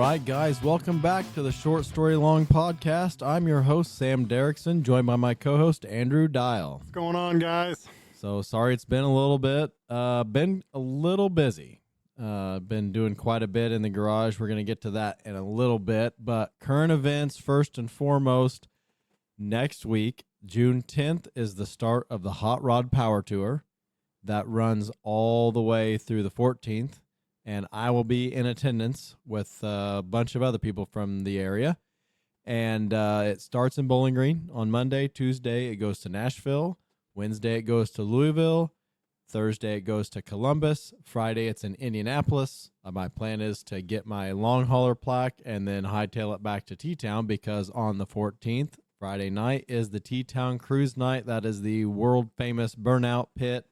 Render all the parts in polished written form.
right, guys, welcome back to the Short Story Long podcast. I'm your host, Sam Derrickson, joined by my co-host, Andrew Dial. What's going on, guys? So sorry it's been a little bit, been a little busy. Been doing quite a bit in the garage. We're going to get to that in a little bit, but current events first and foremost. Next week, June 10th, is the start of the Hot Rod Power Tour that runs all the way through the 14th. And I will be in attendance with a bunch of other people from the area. And it starts in Bowling Green on Monday. Tuesday, it goes to Nashville. Wednesday, it goes to Louisville. Thursday, it goes to Columbus. Friday, it's in Indianapolis. My plan is to get my long hauler plaque and then hightail it back to T-Town, because on the 14th, Friday night, is the T-Town Cruise Night. That is the world-famous Burnout Pit.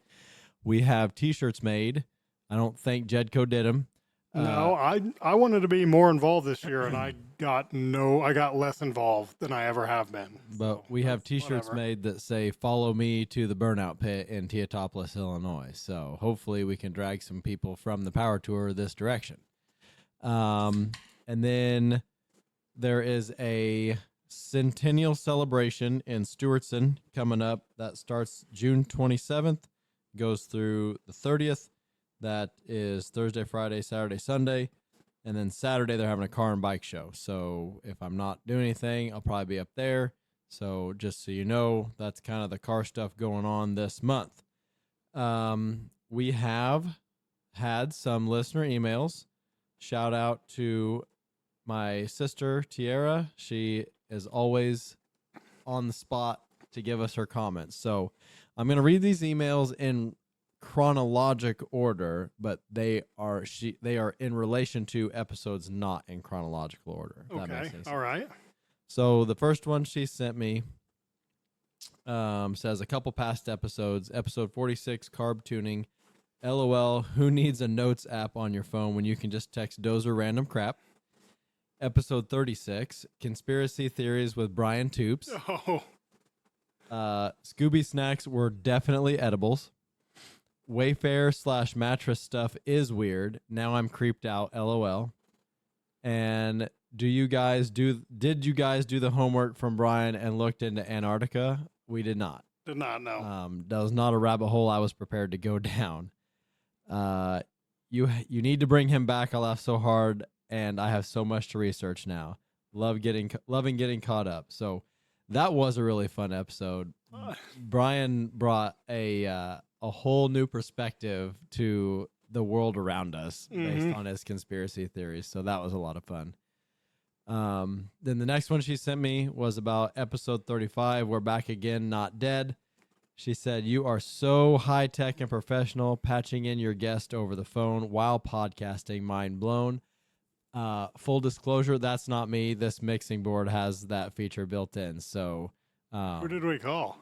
We have T-shirts made. I don't think Jedco did them. No, I wanted to be more involved this year, and I got less involved than I ever have been. But we have T-shirts made that say "Follow me to the Burnout Pit" in Teotopolis, Illinois. So hopefully we can drag some people from the Power Tour this direction. And then there is a Centennial celebration in Stewartson coming up that starts June 27th, goes through the 30th. That is Thursday, Friday, Saturday, Sunday. And then Saturday, they're having a car and bike show. So if I'm not doing anything, I'll probably be up there. So just so you know, that's kind of the car stuff going on this month. We have had some listener emails. Shout out to my sister, Tiara. She is always on the spot to give us her comments. So I'm going to read these emails in chronologic order, but they are in relation to episodes, not in chronological order. Okay, all right. So the first one she sent me says a couple past episodes. Episode 46, carb tuning. LOL, who needs a notes app on your phone when you can just text Dozer random crap? Episode 36, conspiracy theories with Brian Toops. Oh. Scooby snacks were definitely edibles. Wayfair / mattress stuff is weird. Now I'm creeped out. LOL. And did you guys do the homework from Brian and looked into Antarctica? We did not. Did not know. That was not a rabbit hole I was prepared to go down. You need to bring him back. I laughed so hard, and I have so much to research now. Loving getting caught up. So that was a really fun episode. Brian brought a whole new perspective to the world around us based on his conspiracy theories. So that was a lot of fun. Then the next one she sent me was about episode 35. We're back again, not dead. She said, you are so high tech and professional, patching in your guest over the phone while podcasting. Mind blown. Full disclosure, that's not me. This mixing board has that feature built in. So who did we call?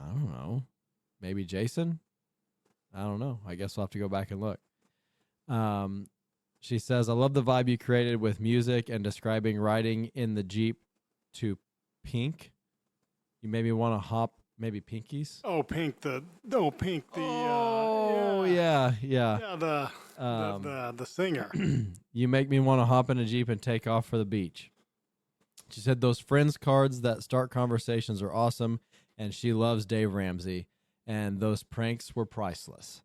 I don't know. Maybe Jason? I don't know. I guess we'll have to go back and look. She says, I love the vibe you created with music and describing riding in the Jeep to Pink. You made me want to hop, maybe Pinkies? Oh, Pink. Yeah, the singer. You make me want to hop in a Jeep and take off for the beach. She said those friends cards that start conversations are awesome, and she loves Dave Ramsey. And those pranks were priceless.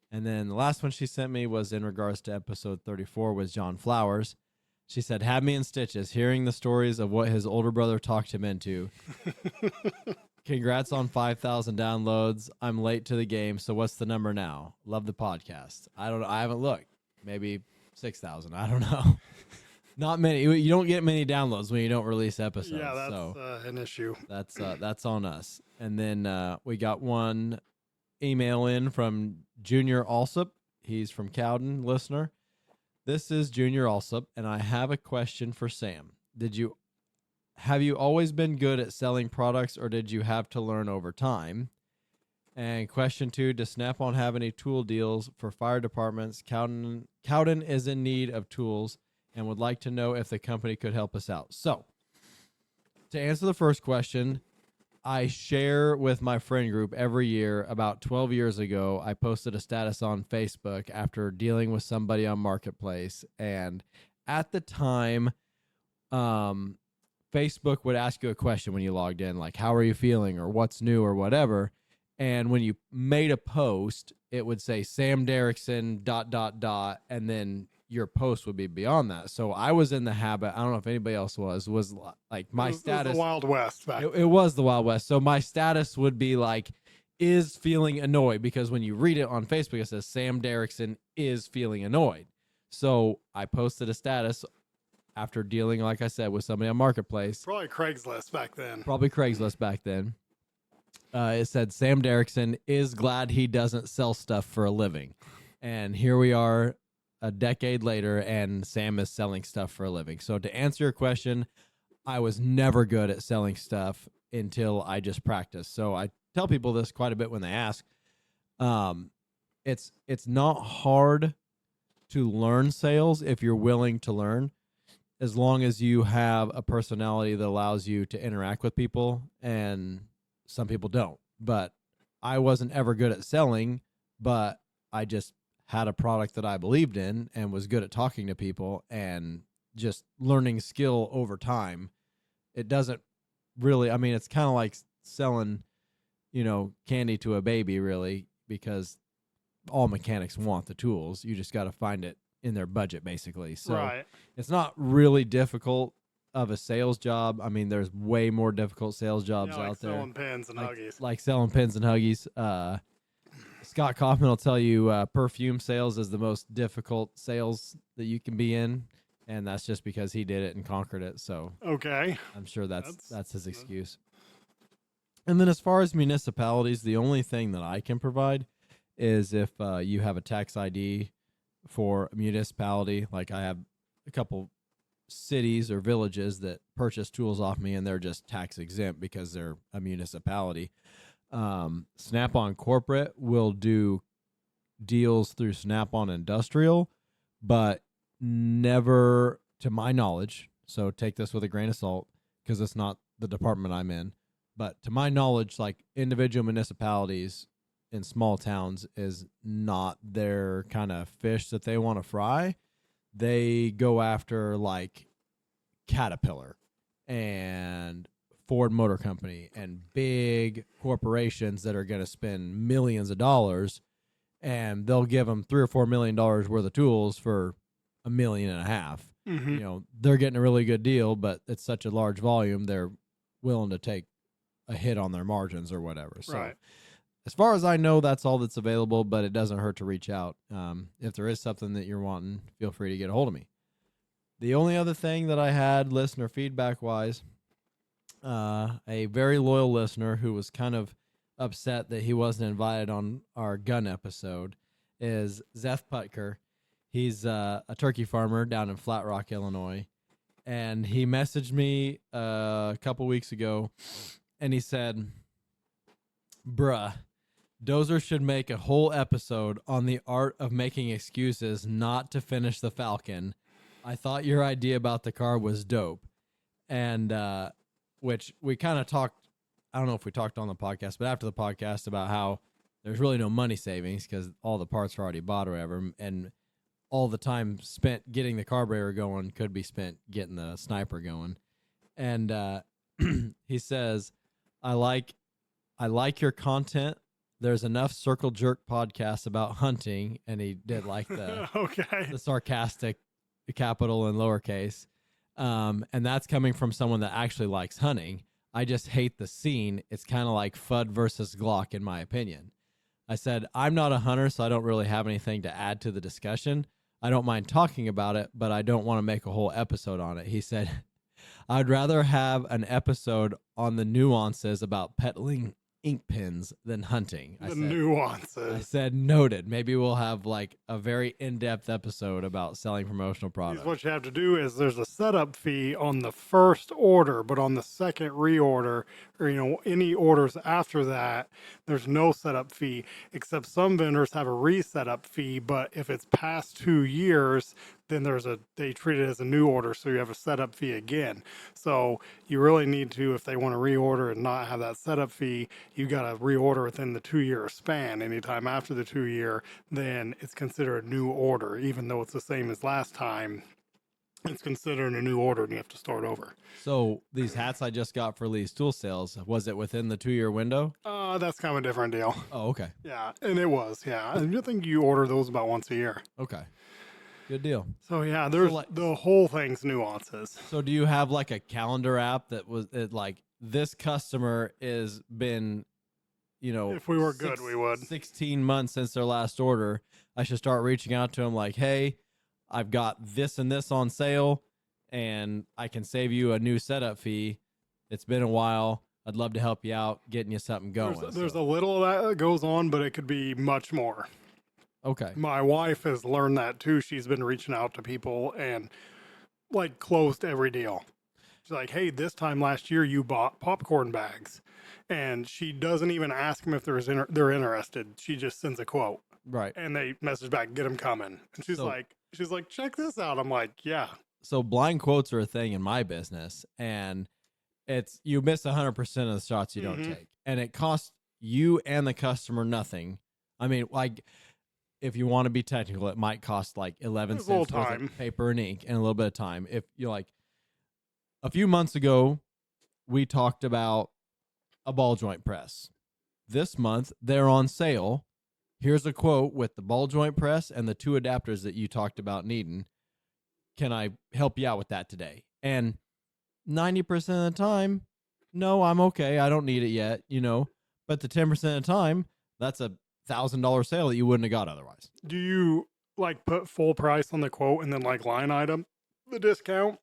And then the last one she sent me was in regards to episode 34 with John Flowers. She said, had me in stitches, hearing the stories of what his older brother talked him into. Congrats on 5,000 downloads. I'm late to the game, so what's the number now? Love the podcast. I haven't looked. Maybe 6,000. I don't know. Not many. You don't get many downloads when you don't release episodes. Yeah, that's an issue. That's on us. And then we got one email in from Junior Alsop. He's from Cowden, listener. This is Junior Alsop, and I have a question for Sam. Have you always been good at selling products, or did you have to learn over time? And question 2, does Snap-on have any tool deals for fire departments? Cowden is in need of tools and would like to know if the company could help us out. So, to answer the first question, I share with my friend group every year. About 12 years ago, I posted a status on Facebook after dealing with somebody on Marketplace and at the time, Facebook would ask you a question when you logged in, like, how are you feeling or what's new or whatever. And when you made a post, it would say Sam Derrickson ... and then your post would be beyond that. So I was in the habit, I don't know if anybody else was like my status. It was the Wild West back it was the Wild West. So my status would be like, is feeling annoyed, because when you read it on Facebook, it says Sam Derrickson is feeling annoyed. So I posted a status after dealing, like I said, with somebody on Marketplace. Probably Craigslist back then. It said Sam Derrickson is glad he doesn't sell stuff for a living. And here we are a decade later, and Sam is selling stuff for a living. So to answer your question, I was never good at selling stuff until I just practiced. So I tell people this quite a bit when they ask. It's not hard to learn sales if you're willing to learn, as long as you have a personality that allows you to interact with people, and some people don't. But I wasn't ever good at selling, but I just had a product that I believed in and was good at talking to people and just learning skill over time. It doesn't really, I mean, it's kind of like selling, candy to a baby, really, because all mechanics want the tools. You just got to find it in their budget, basically. So It's not really difficult of a sales job. I mean, there's way more difficult sales jobs out there. Selling pins and Huggies. Like selling pins and Huggies. Scott Kaufman will tell you perfume sales is the most difficult sales that you can be in, and that's just because he did it and conquered it. So okay, I'm sure that's his excuse. And then as far as municipalities, the only thing that I can provide is if you have a tax ID for a municipality. Like I have a couple cities or villages that purchase tools off me, and they're just tax exempt because they're a municipality. Snap-on Corporate will do deals through Snap-on Industrial, but never, to my knowledge, so take this with a grain of salt because it's not the department I'm in, but to my knowledge, like individual municipalities in small towns is not their kind of fish that they want to fry. They go after like Caterpillar and Ford Motor Company and big corporations that are going to spend millions of dollars, and they'll give them $3 or $4 million worth of tools for $1.5 million. Mm-hmm. They're getting a really good deal, but it's such a large volume, they're willing to take a hit on their margins or whatever. So as far as I know, that's all that's available, but it doesn't hurt to reach out. If there is something that you're wanting, feel free to get a hold of me. The only other thing that I had listener feedback wise, a very loyal listener who was kind of upset that he wasn't invited on our gun episode is Zeth Putker. He's a turkey farmer down in Flat Rock, Illinois. And he messaged me a couple weeks ago, and he said, bruh, Dozer should make a whole episode on the art of making excuses not to finish the Falcon. I thought your idea about the car was dope. And which we kind of talked, I don't know if we talked on the podcast, but after the podcast about how there's really no money savings because all the parts are already bought or whatever, and all the time spent getting the carburetor going could be spent getting the sniper going. And he says, I like your content. There's enough circle jerk podcasts about hunting, and he did like the the sarcastic capital and lowercase. And that's coming from someone that actually likes hunting. I just hate the scene. It's kind of like Fudd versus Glock, in my opinion. I said, I'm not a hunter, so I don't really have anything to add to the discussion. I don't mind talking about it, but I don't want to make a whole episode on it. He said, I'd rather have an episode on the nuances about peddling ink pens than hunting. Nuances. I said, noted. Maybe we'll have like a very in-depth episode about selling promotional products. What you have to do is there's a setup fee on the first order, but on the second reorder, or any orders after that, there's no setup fee, except some vendors have a resetup fee. But if it's past 2 years, then they treat it as a new order, so you have a setup fee again. So you really need to, if they want to reorder and not have that setup fee, you got to reorder within the 2-year span. Anytime after the 2 year, then it's considered a new order, even though it's the same as last time. it's considered a new order and you have to start over. So these hats I just got for Lee's tool sales, was it within the 2-year window? That's kind of a different deal. Oh, okay. Yeah, and it was. Yeah, I think you order those about once a year. Okay. Good deal. So yeah, there's the whole thing's nuances. So do you have like a calendar app that was like this customer is been, if we were good, we would 16 months since their last order. I should start reaching out to them like, hey, I've got this and this on sale and I can save you a new setup fee. It's been a while. I'd love to help you out getting you something going. There's a little of that goes on, but it could be much more. Okay. My wife has learned that too. She's been reaching out to people and like closed every deal. She's like, hey, this time last year you bought popcorn bags. And she doesn't even ask them if they're interested. She just sends a quote. Right. And they message back, get them coming. And she's like, check this out. I'm like, yeah. So blind quotes are a thing in my business, and you miss 100% of the shots you don't take, and it costs you and the customer nothing. I mean, like, if you want to be technical, it might cost like 11 cents worth of paper and ink and a little bit of time. If you're like, a few months ago, we talked about a ball joint press. This month, they're on sale. Here's a quote with the ball joint press and the 2 adapters that you talked about needing. Can I help you out with that today? And 90% of the time, no, I'm okay. I don't need it yet, But the 10% of the time, that's a $1,000 sale that you wouldn't have got otherwise. Do you like put full price on the quote and then like line item the discount?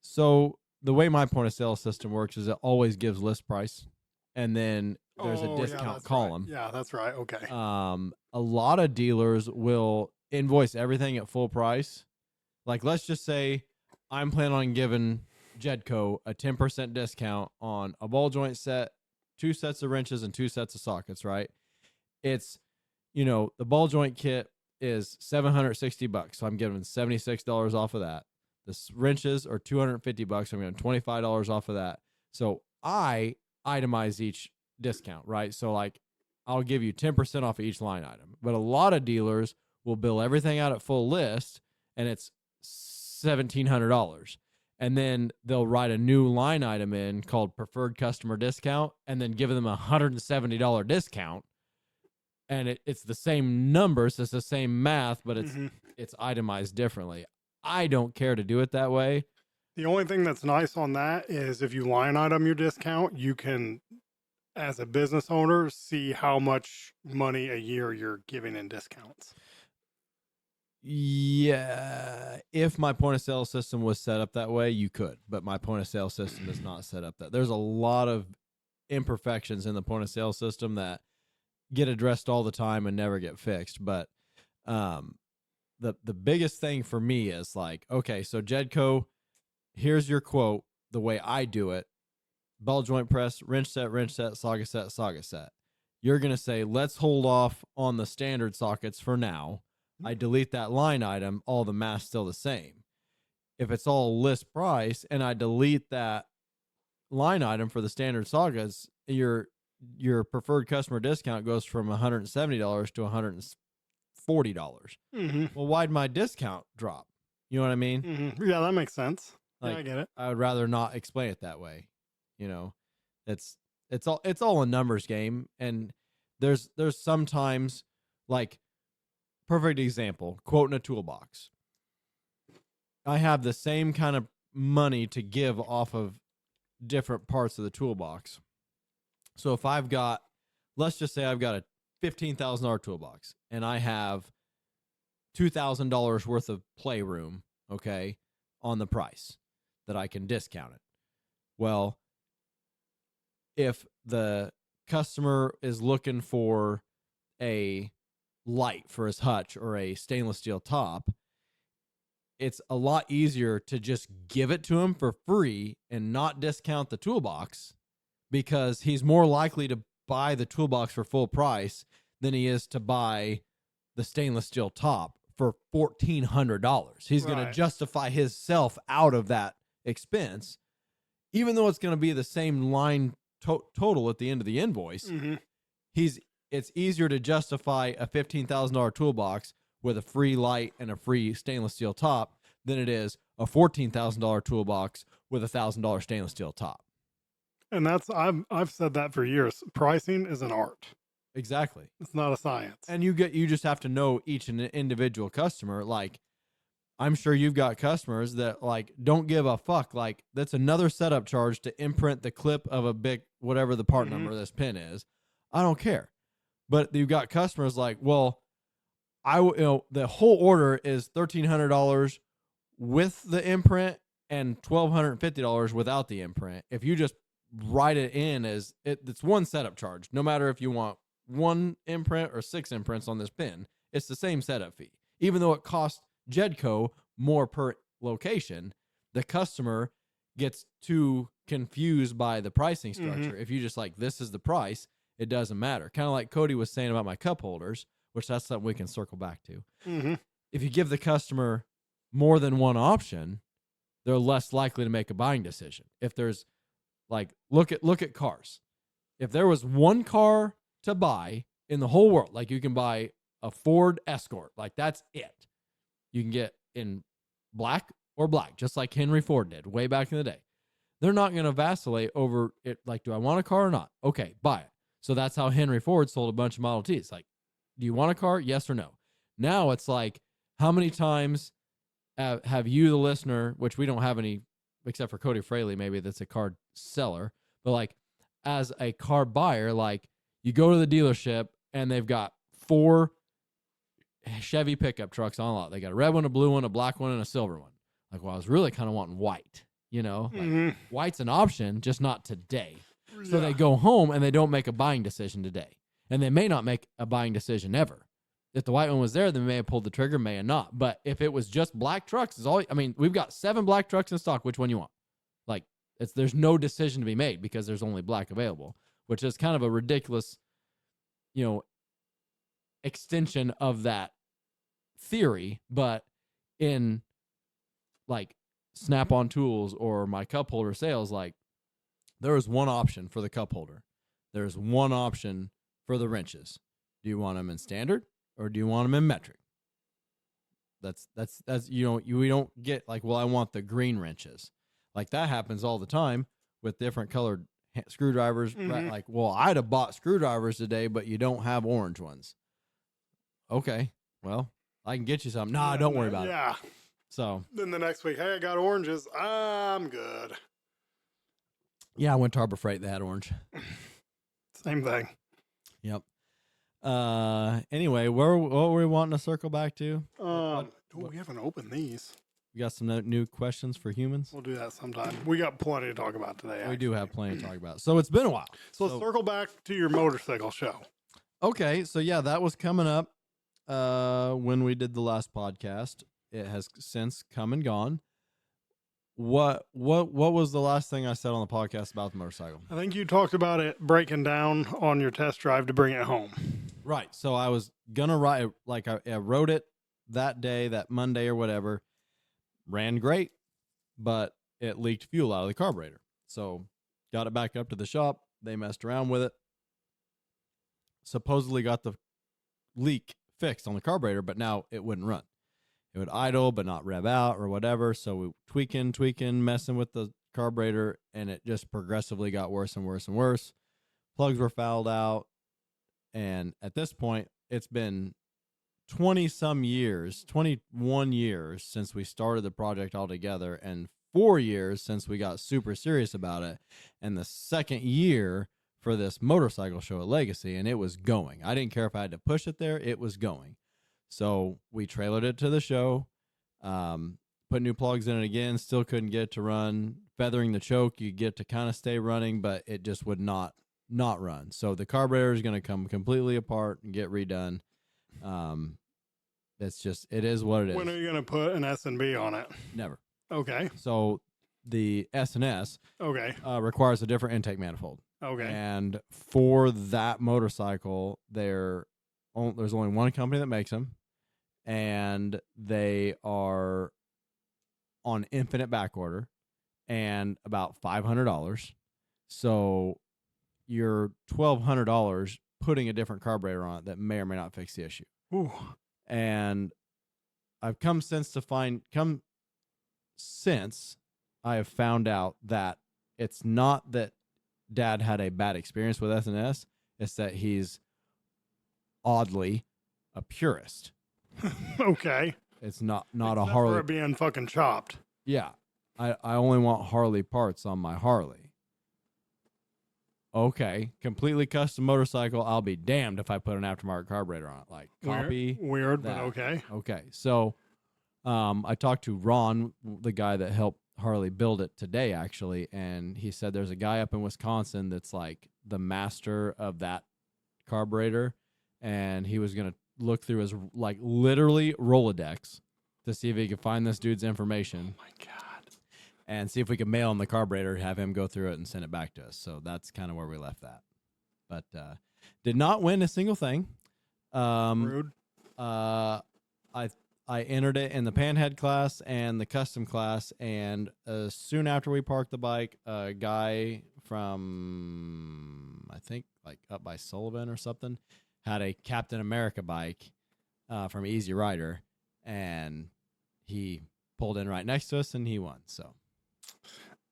So the way my point of sale system works is it always gives list price, and then there's a discount column. Right. Yeah, that's right. Okay. A lot of dealers will invoice everything at full price. Like, let's just say I'm planning on giving Jedco a 10% discount on a ball joint set, 2 sets of wrenches, and 2 sets of sockets, right? It's, the ball joint kit is $760, so I'm giving $76 off of that. The wrenches are $250, I'm giving $25 off of that. So I itemize each discount, right? So like, I'll give you 10% off of each line item. But a lot of dealers will bill everything out at full list, and it's $1,700. And then they'll write a new line item in called preferred customer discount and then give them a $170 discount. And it's the same numbers, it's the same math, but it's itemized differently. I don't care to do it that way. The only thing that's nice on that is if you line item your discount, you can, as a business owner, see how much money a year you're giving in discounts. Yeah, if my point of sale system was set up that way, you could, but my point of sale system is not set up that. There's a lot of imperfections in the point of sale system that get addressed all the time and never get fixed. But the biggest thing for me is like, okay, so Jedco, here's your quote. The way I do it: ball joint press, wrench set, socket set. You're gonna say, let's hold off on the standard sockets for now. I delete that line item, all the math's still the same. If it's all list price and I delete that line item for the standard sockets, your preferred customer discount goes from $170 to $140. Well, why'd my discount drop? You know what I mean? Yeah, that makes sense. Like, yeah, I get it. I would rather not explain it that way. It's all a numbers game, and there's sometimes, like, perfect example, quoting a toolbox. I have the same kind of money to give off of different parts of the toolbox. So if let's just say I've got a $15,000 toolbox and I have $2,000 worth of playroom, okay, on the price that I can discount it. Well, if the customer is looking for a light for his hutch or a stainless steel top, it's a lot easier to just give it to him for free and not discount the toolbox, because he's more likely to buy the toolbox for full price than he is to buy the stainless steel top for $1,400. He's going to justify himself out of that expense, even though it's going to be the same line total at the end of the invoice. It's easier to justify a $15,000 toolbox with a free light and a free stainless steel top than it is a $14,000 toolbox with a $1,000 stainless steel top. And that's I've said that for years. Pricing is an art. Exactly. It's not a science. And you just have to know each individual customer. Like, I'm sure you've got customers that like don't give a fuck. Like, that's another setup charge to imprint the clip of a big whatever the part number of this pin is. I don't care. But you've got customers like, well, the whole order is $1,300 with the imprint and $1,250 without the imprint. If you just write it in as it's one setup charge, no matter if you want one imprint or 6 imprints on this pin, it's the same setup fee. Even though it costs Jedco more per location, the customer gets too confused by the pricing structure. If you just like, this is the price, it doesn't matter. Kind of like Cody was saying about my cup holders, which that's something we can circle back to. If you give the customer more than one option, they're less likely to make a buying decision. If there's like, look at cars. If there was one car to buy in the whole world, like you can buy a Ford Escort, like that's it. You can get in black or black, just like Henry Ford did way back in the day. They're not going to vacillate over it. Like, do I want a car or not? Okay, buy it. So that's how Henry Ford sold a bunch of Model Ts. Like, do you want a car? Yes or no? Now it's like, how many times have you, the listener, which we don't have any, except for Cody Fraley, maybe that's a car seller, but like as a car buyer, like you go to the dealership and they've got 4 Chevy pickup trucks on a lot. They got a red one, a blue one, a black one, and a silver one. Like, well, I was really kind of wanting white, you know, like white's an option, just not today. So they go home and they don't make a buying decision today. And they may not make a buying decision ever. If the white one was there, they may have pulled the trigger, may have not. But if it was just black trucks, we've got 7 black trucks in stock. Which one you want? Like, there's no decision to be made because there's only black available, which is kind of a ridiculous, extension of that theory. But in like Snap-on Tools or my cup holder sales, like there is one option for the cup holder. There's one option for the wrenches. Do you want them in standard or do you want them in metric? That's we don't get like, well, I want the green wrenches. Like that happens all the time with different colored screwdrivers. Right? Like, well, I'd have bought screwdrivers today, but you don't have orange ones. Okay, well, I can get you some. Nah, don't worry about it. Yeah. So then the next week, hey, I got oranges. I'm good. Yeah, I went to Harbor Freight. They had orange. Same thing. Yep. Anyway, what were we wanting to circle back to? We haven't opened these. We got some new questions for humans. We'll do that sometime. We got plenty to talk about today. We do have plenty to talk about. So it's been a while. So circle back to your motorcycle show. Okay, so yeah, that was coming up when we did the last podcast. It has since come and gone. What was the last thing I said on the podcast about the motorcycle? I think you talked about it breaking down on your test drive to bring it home. Right. So I was gonna write, like I wrote it that day, that Monday or whatever. Ran great, but it leaked fuel out of the carburetor. So got it back up to the shop. They messed around with it. Supposedly got the leak fixed on the carburetor, but now it wouldn't run. It would idle but not rev out or whatever. So we tweaking, messing with the carburetor, and it just progressively got worse and worse and worse. Plugs were fouled out. And at this point, it's been 21 years since we started the project altogether, and 4 years since we got super serious about it. And the second year for this motorcycle show at Legacy, and it was going. I didn't care if I had to push it there. It was going. So we trailered it to the show, put new plugs in it again, still couldn't get it to run. Feathering the choke, you get to kind of stay running, but it just would not run. So the carburetor is going to come completely apart and get redone. It is what it is. When are you going to put an S&B on it? Never. Okay. So the S&S requires a different intake manifold. Okay. And for that motorcycle, there's only one company that makes them. And they are on infinite back order and about $500. So you're $1,200 putting a different carburetor on it that may or may not fix the issue. Ooh. And I've come since I have found out that it's not that Dad had a bad experience with S&S, it's that he's oddly a purist. Okay. It's not Except a Harley. for it being fucking chopped. Yeah. I only want Harley parts on my Harley. Okay. Completely custom motorcycle. I'll be damned if I put an aftermarket carburetor on it. Like, copy. Weird, that. but okay. Okay. So I talked to Ron, the guy that helped Harley build it today, actually, and he said there's a guy up in Wisconsin that's like the master of that carburetor, and he was going to look through his, like, literally Rolodex to see if he could find this dude's information. Oh, my God. And see if we could mail him the carburetor, have him go through it, and send it back to us. So that's kind of where we left that. But did not win a single thing. Rude. I entered it in the panhead class and the custom class, and soon after we parked the bike, a guy from, I think, like up by Sullivan or something, had a Captain America bike from Easy Rider, and he pulled in right next to us, and he won. So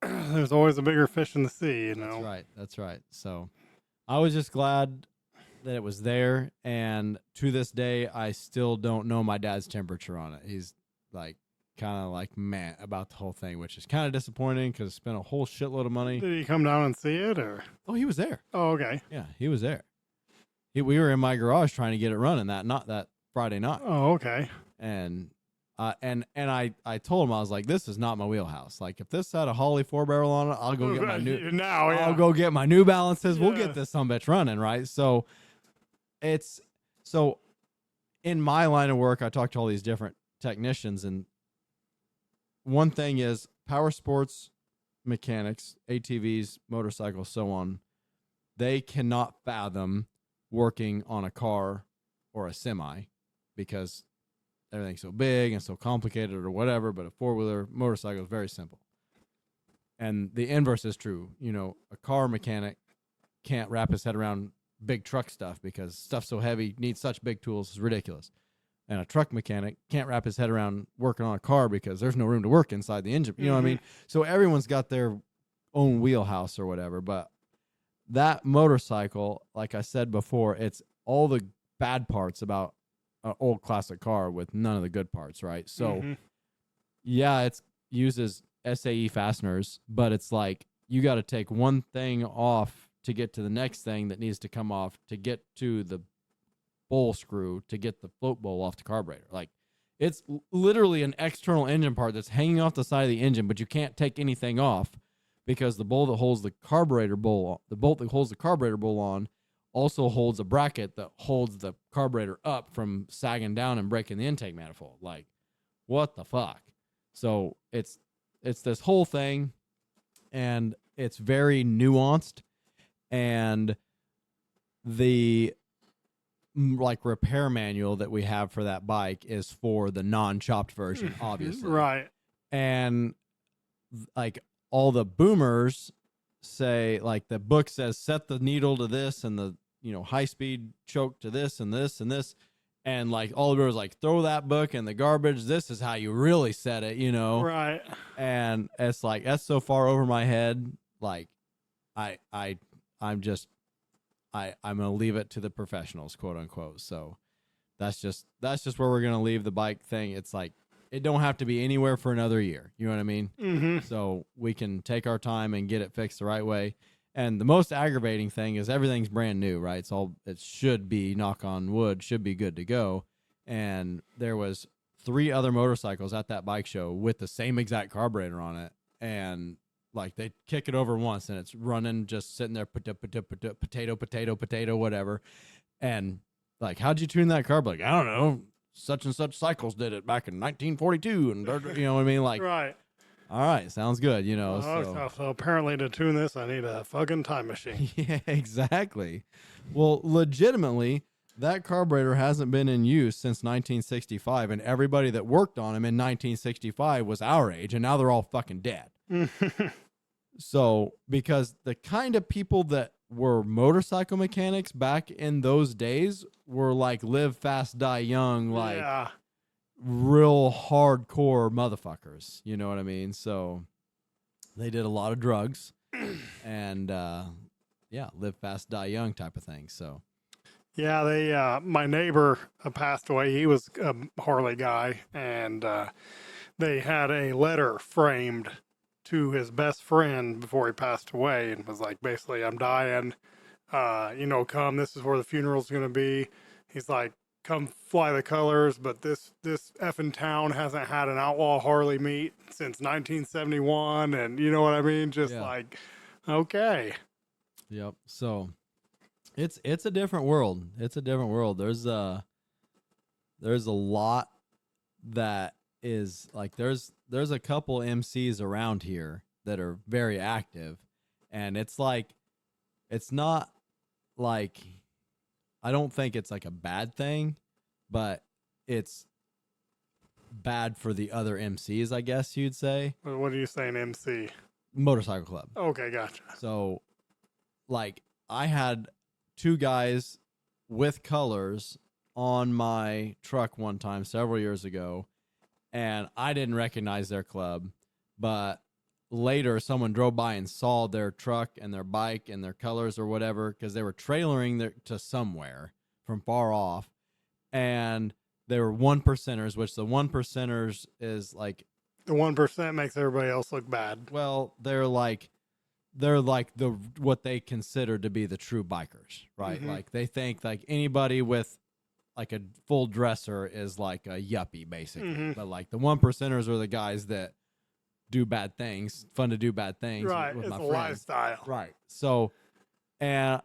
there's always a bigger fish in the sea, you know. That's right. So I was just glad that it was there, and to this day I still don't know my dad's temperature on it. He's like kind of like meh about the whole thing, which is kind of disappointing because I spent a whole shitload of money. Did he come down and see it, or? Oh, he was there. Oh, okay. Yeah, he was there. We were in my garage trying to get it running that Friday night. Oh, okay. And I told him, I was like, this is not my wheelhouse. Like, if this had a Holly 4-barrel on it, I'll go get my new now. Yeah. I'll go get my New Balances. Yeah. We'll get this sumbitch running, right? So in my line of work, I talk to all these different technicians, and one thing is power sports mechanics, ATVs, motorcycles, so on, they cannot fathom working on a car or a semi because everything's so big and so complicated or whatever, but a four-wheeler motorcycle is very simple. And the inverse is true. You know, a car mechanic can't wrap his head around big truck stuff because stuff's so heavy, needs such big tools, it's ridiculous. And a truck mechanic can't wrap his head around working on a car because there's no room to work inside the engine. You know what I mean? So everyone's got their own wheelhouse or whatever, but that motorcycle, like I said before, it's all the bad parts about an old classic car with none of the good parts, right? So, yeah, it uses SAE fasteners, but it's like you got to take one thing off to get to the next thing that needs to come off to get to the bowl screw to get the float bowl off the carburetor. Like, it's literally an external engine part that's hanging off the side of the engine, but you can't take anything off because the bolt that holds the carburetor bowl, the bolt that holds the carburetor bowl on, also holds a bracket that holds the carburetor up from sagging down and breaking the intake manifold. Like, what the fuck? So it's this whole thing, and it's very nuanced, and the like repair manual that we have for that bike is for the non-chopped version, obviously. Right. And like all the boomers say, like the book says, set the needle to this and the, you know, high speed choke to this and this and this. And like all the boomers like, throw that book in the garbage. This is how you really set it, you know? Right. And it's like, that's so far over my head. Like I'm going to leave it to the professionals, quote unquote. So that's just where we're going to leave the bike thing. It's like, it don't have to be anywhere for another year. You know what I mean? Mm-hmm. So we can take our time and get it fixed the right way. And the most aggravating thing is everything's brand new, right? It should be, knock on wood, should be good to go. And there was 3 other motorcycles at that bike show with the same exact carburetor on it. And like they kick it over once and it's running, just sitting there, potato, whatever. And like, how'd you tune that carb? Like, I don't know. Such and such cycles did it back in 1942. And you know what I mean? Like, right. All right. Sounds good. You know, so apparently to tune this, I need a fucking time machine. Yeah, exactly. Well, legitimately, that carburetor hasn't been in use since 1965. And everybody that worked on him in 1965 was our age. And now they're all fucking dead. So, because the kind of people that were motorcycle mechanics back in those days were like live fast, die young, like real hardcore motherfuckers. You know what I mean? So they did a lot of drugs and live fast, die young type of thing. So Yeah, my neighbor passed away. He was a Harley guy, and they had a letter framed to his best friend before he passed away, and was like, basically, I'm dying. Come. This is where the funeral's gonna be. He's like, come fly the colors, but this effing town hasn't had an outlaw Harley meet since 1971, and you know what I mean? Just like, okay. Yep. So it's a different world. It's a different world. There's a lot that is like there's a couple MCs around here that are very active, and it's not like, I don't think it's like a bad thing, but it's bad for the other MCs, I guess you'd say. What are you saying, MC? Motorcycle club. Okay, gotcha. So like I had 2 guys with colors on my truck one time several years ago, and I didn't recognize their club, but later someone drove by and saw their truck and their bike and their colors or whatever, because they were trailering to somewhere from far off, and they were 1%ers, which the 1%ers is like, the 1% makes everybody else look bad. well, they're like the what they consider to be the true bikers, right? Mm-hmm. Like they think like anybody with like a full dresser is like a yuppie, basically. Mm-hmm. But like the 1%ers are the guys that do bad things, fun to do bad things, right? with It's my a friends. lifestyle, Right? So, and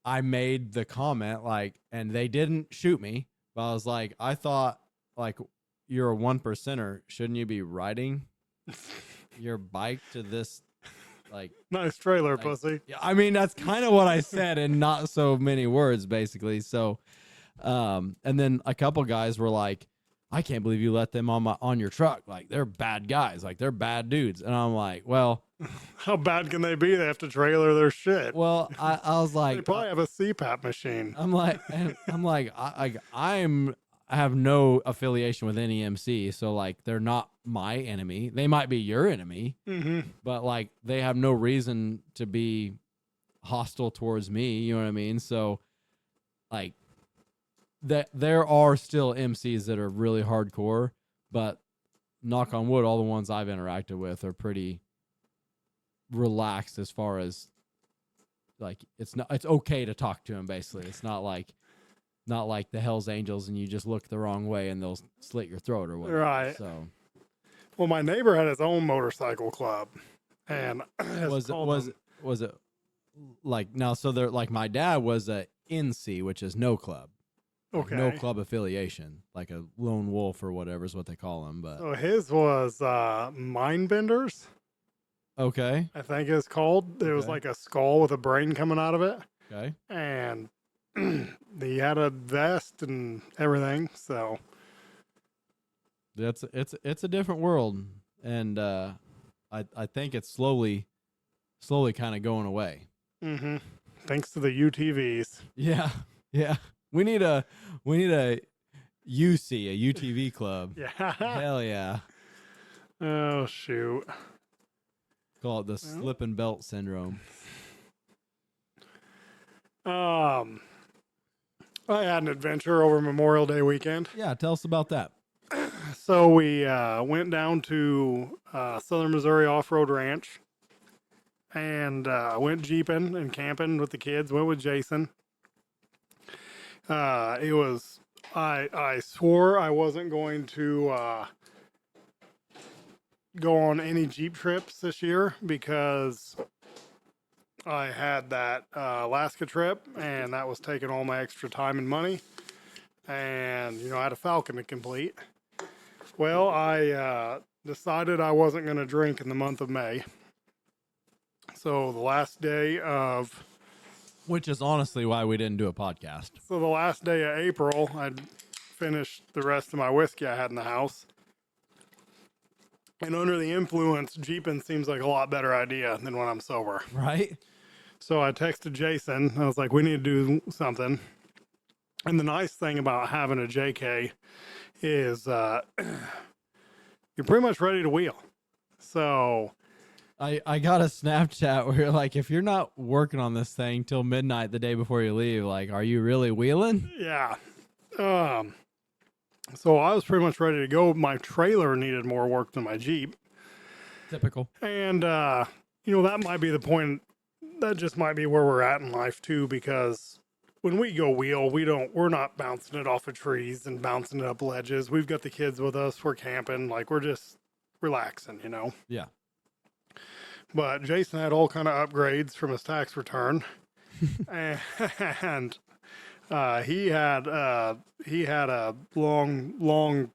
I made the comment like, and they didn't shoot me, but I was like, I thought like, you're a 1%er, shouldn't you be riding your bike to this? Like, nice trailer, pussy. Yeah, I mean, that's kind of what I said in not so many words, basically. So, and then a couple guys were like, I can't believe you let them on your truck. Like, they're bad guys. Like, they're bad dudes. And I'm like, well, how bad can they be? They have to trailer their shit. Well, I was like, they probably have a CPAP machine. I have no affiliation with any MC, so like they're not my enemy. They might be your enemy, but like they have no reason to be hostile towards me. You know what I mean? So like that there are still MCs that are really hardcore, but knock on wood, all the ones I've interacted with are pretty relaxed as far as like it's okay to talk to them. Basically, it's not like the Hells Angels and you just look the wrong way and they'll slit your throat or whatever. Right. So, well, my neighbor had his own motorcycle club, and was it like now? So they're like, my dad was a NC, which is no club. Okay. No club affiliation, like a lone wolf or whatever is what they call them. But so his was Mind Benders. Okay. I think it's called. It was like a skull with a brain coming out of it. Okay. And he had a vest and everything. So it's a different world, and I think it's slowly kind of going away. Mm-hmm. Thanks to the UTVs. Yeah. Yeah. We need a UC, a UTV club. Yeah. Hell yeah. Oh shoot. Call it the slip and belt syndrome. I had an adventure over Memorial Day weekend. Yeah, tell us about that. So we went down to Southern Missouri Off-Road Ranch and went jeeping and camping with the kids. Went with Jason. It was I swore I wasn't going to go on any Jeep trips this year because I had that Alaska trip, and that was taking all my extra time and money. And, I had a Falcon to complete. Well, I decided I wasn't going to drink in the month of May. So the last day of... Which is honestly why we didn't do a podcast. So the last day of April, I'd finished the rest of my whiskey I had in the house. And under the influence, jeeping seems like a lot better idea than when I'm sober. Right? So I texted Jason. I was like, we need to do something. And the nice thing about having a JK is you're pretty much ready to wheel. So I got a Snapchat where you're like, if you're not working on this thing till midnight the day before you leave, like, are you really wheeling? yeah. So I was pretty much ready to go. My trailer needed more work than my Jeep. Typical. And that might be the point. That just might be where we're at in life too, because when we go wheel, we're not bouncing it off of trees and bouncing it up ledges. We've got the kids with us. We're camping, like we're just relaxing. Yeah. But Jason had all kind of upgrades from his tax return, and he had a long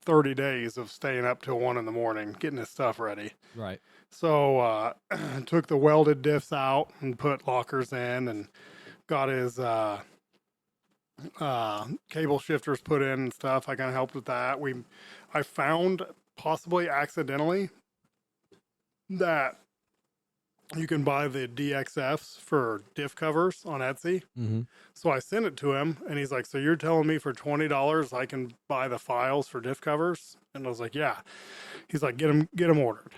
30 days of staying up till 1 a.m, getting his stuff ready. Right. So took the welded diffs out and put lockers in, and got his cable shifters put in and stuff. I kind of helped with that. I found, possibly accidentally, that you can buy the DXFs for diff covers on Etsy. Mm-hmm. So I sent it to him, and he's like, "So you're telling me for $20 I can buy the files for diff covers?" And I was like, "Yeah." He's like, "Get them ordered."